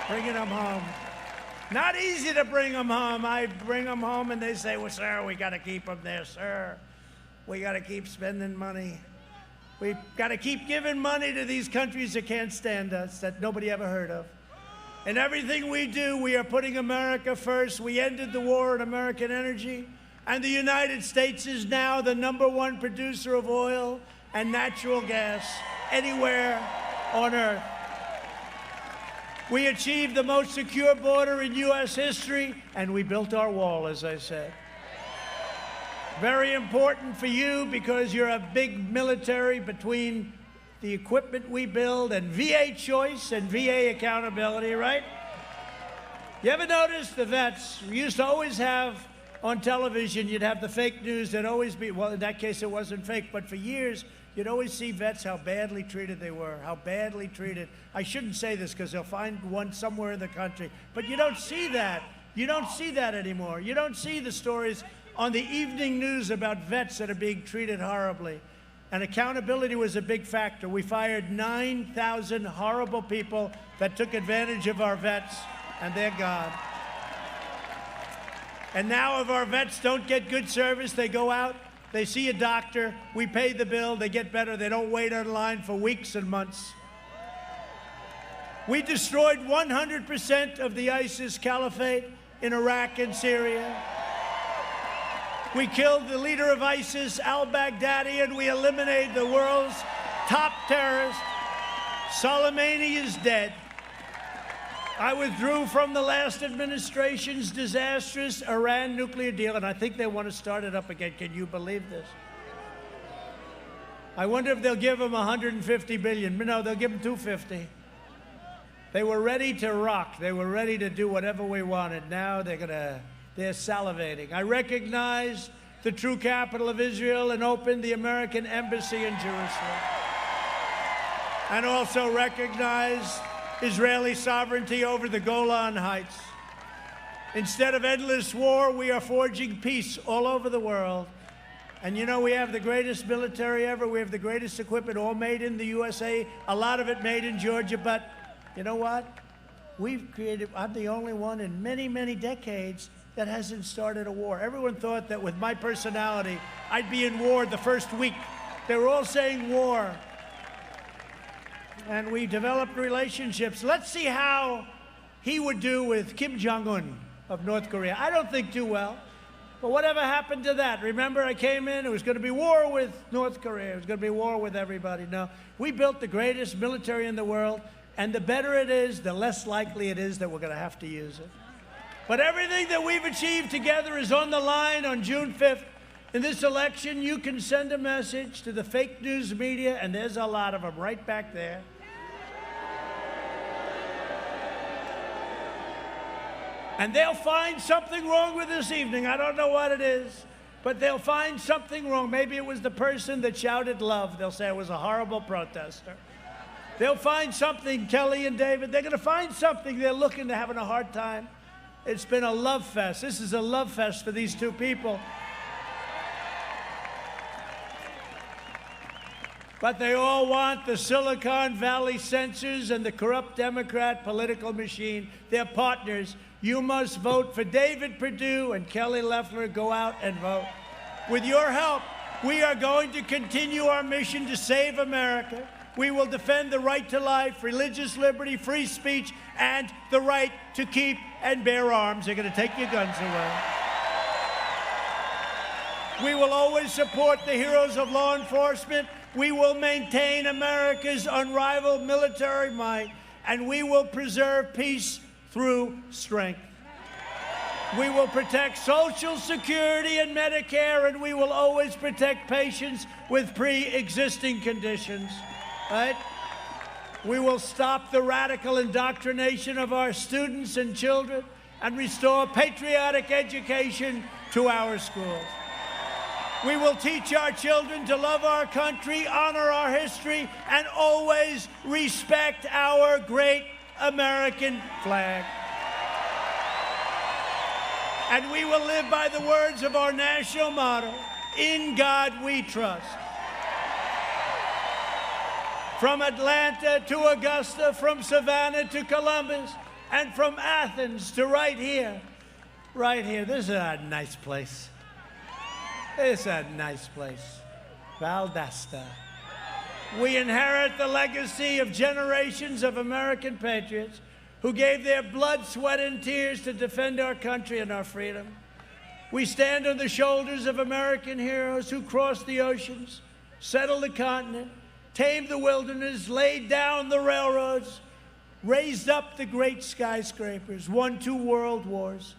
Bringing them home. Not easy to bring them home. I bring them home and they say, well, sir, we got to keep them there, sir. We got to keep spending money. We've got to keep giving money to these countries that can't stand us, that nobody ever heard of. And everything we do, we are putting America first. We ended the war on American energy, and the United States is now the #1 producer of oil and natural gas anywhere on Earth. We achieved the most secure border in U.S. history, and we built our wall, as I said. Very important for you because you're a big military between the equipment we build and VA choice and VA accountability, right? You ever notice the vets? We used to always have on television, you'd have the fake news that'd always be, well, in that case it wasn't fake, but for years, you'd always see vets how badly treated they were, how badly treated. I shouldn't say this because they'll find one somewhere in the country, but you don't see that. You don't see that anymore. You don't see the stories on the evening news about vets that are being treated horribly. And accountability was a big factor. We fired 9,000 horrible people that took advantage of our vets, and they're gone. And now if our vets don't get good service, they go out, they see a doctor, we pay the bill, they get better, they don't wait on line for weeks and months. We destroyed 100% of the ISIS caliphate in Iraq and Syria. We killed the leader of ISIS, al-Baghdadi, and we eliminated the world's top terrorist. Soleimani is dead. I withdrew from the last administration's disastrous Iran nuclear deal, and I think they want to start it up again. Can you believe this? I wonder if they'll give them $150 billion. No, they'll give them $250. They were ready to rock. They were ready to do whatever we wanted. Now they're salivating. I recognized the true capital of Israel and opened the American embassy in Jerusalem. And also recognized Israeli sovereignty over the Golan Heights. Instead of endless war, we are forging peace all over the world. And you know, we have the greatest military ever. We have the greatest equipment, all made in the USA, a lot of it made in Georgia. But you know what? I'm the only one in many, many decades that hasn't started a war. Everyone thought that with my personality, I'd be in war the first week. They were all saying war. And we developed relationships. Let's see how he would do with Kim Jong-un of North Korea. I don't think too well. But whatever happened to that? Remember, I came in, it was going to be war with North Korea. It was going to be war with everybody. No, we built the greatest military in the world, and the better it is, the less likely it is that we're going to have to use it. But everything that we've achieved together is on the line on June 5th. In this election, you can send a message to the fake news media, and there's a lot of them right back there. And they'll find something wrong with this evening. I don't know what it is, but they'll find something wrong. Maybe it was the person that shouted love. They'll say it was a horrible protester. They'll find something, Kelly and David. They're going to find something they're looking to having a hard time. It's been a love fest. This is a love fest for these two people. But they all want the Silicon Valley censors and the corrupt Democrat political machine. They're partners. You must vote for David Perdue and Kelly Loeffler. Go out and vote. With your help, we are going to continue our mission to save America. We will defend the right to life, religious liberty, free speech, and the right to keep and bear arms. They're going to take your guns away. We will always support the heroes of law enforcement. We will maintain America's unrivaled military might, and we will preserve peace through strength. We will protect Social Security and Medicare, and we will always protect patients with pre-existing conditions. Right? We will stop the radical indoctrination of our students and children and restore patriotic education to our schools. We will teach our children to love our country, honor our history, and always respect our great American flag. And we will live by the words of our national motto, "In God we trust." From Atlanta to Augusta, from Savannah to Columbus, and from Athens to right here. This is a nice place. This is a nice place. Valdosta. We inherit the legacy of generations of American patriots who gave their blood, sweat, and tears to defend our country and our freedom. We stand on the shoulders of American heroes who crossed the oceans, settled the continent, tamed the wilderness, laid down the railroads, raised up the great skyscrapers, won 2 world wars,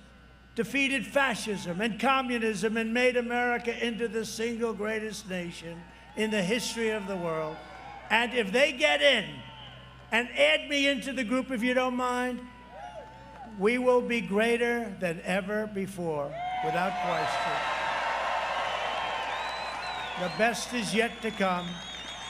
defeated fascism and communism, and made America into the single greatest nation in the history of the world. And if they get in, and add me into the group if you don't mind, we will be greater than ever before, without question. The best is yet to come.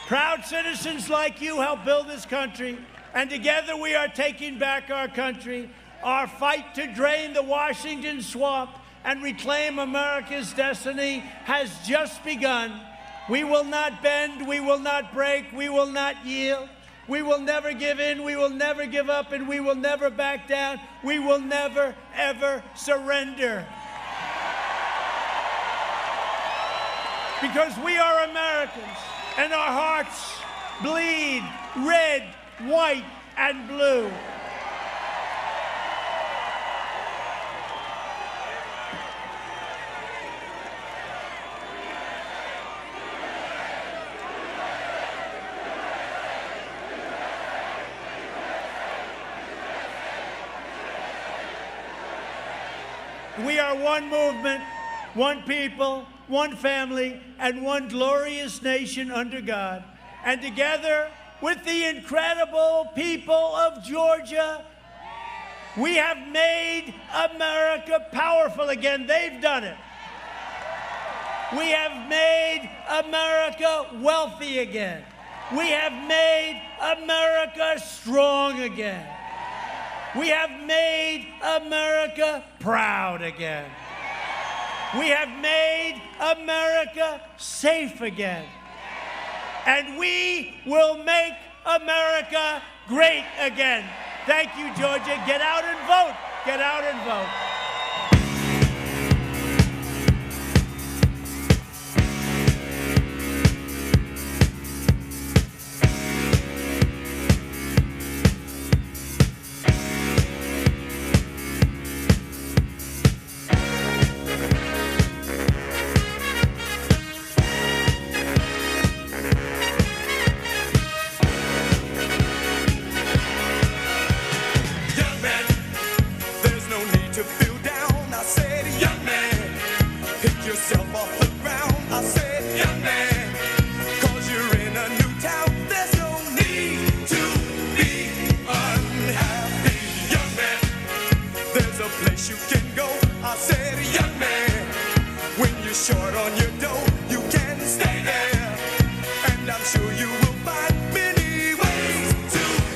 Proud citizens like you help build this country, and together we are taking back our country. Our fight to drain the Washington swamp and reclaim America's destiny has just begun. We will not bend, we will not break, we will not yield. We will never give in, we will never give up, and we will never back down. We will never, ever surrender. Because we are Americans, and our hearts bleed red, white, and blue. We are one movement, one people, one family, and one glorious nation under God. And together with the incredible people of Georgia, we have made America powerful again. They've done it. We have made America wealthy again. We have made America strong again. We have made America proud again. We have made America safe again. And we will make America great again. Thank you, Georgia. Get out and vote. Get out and vote.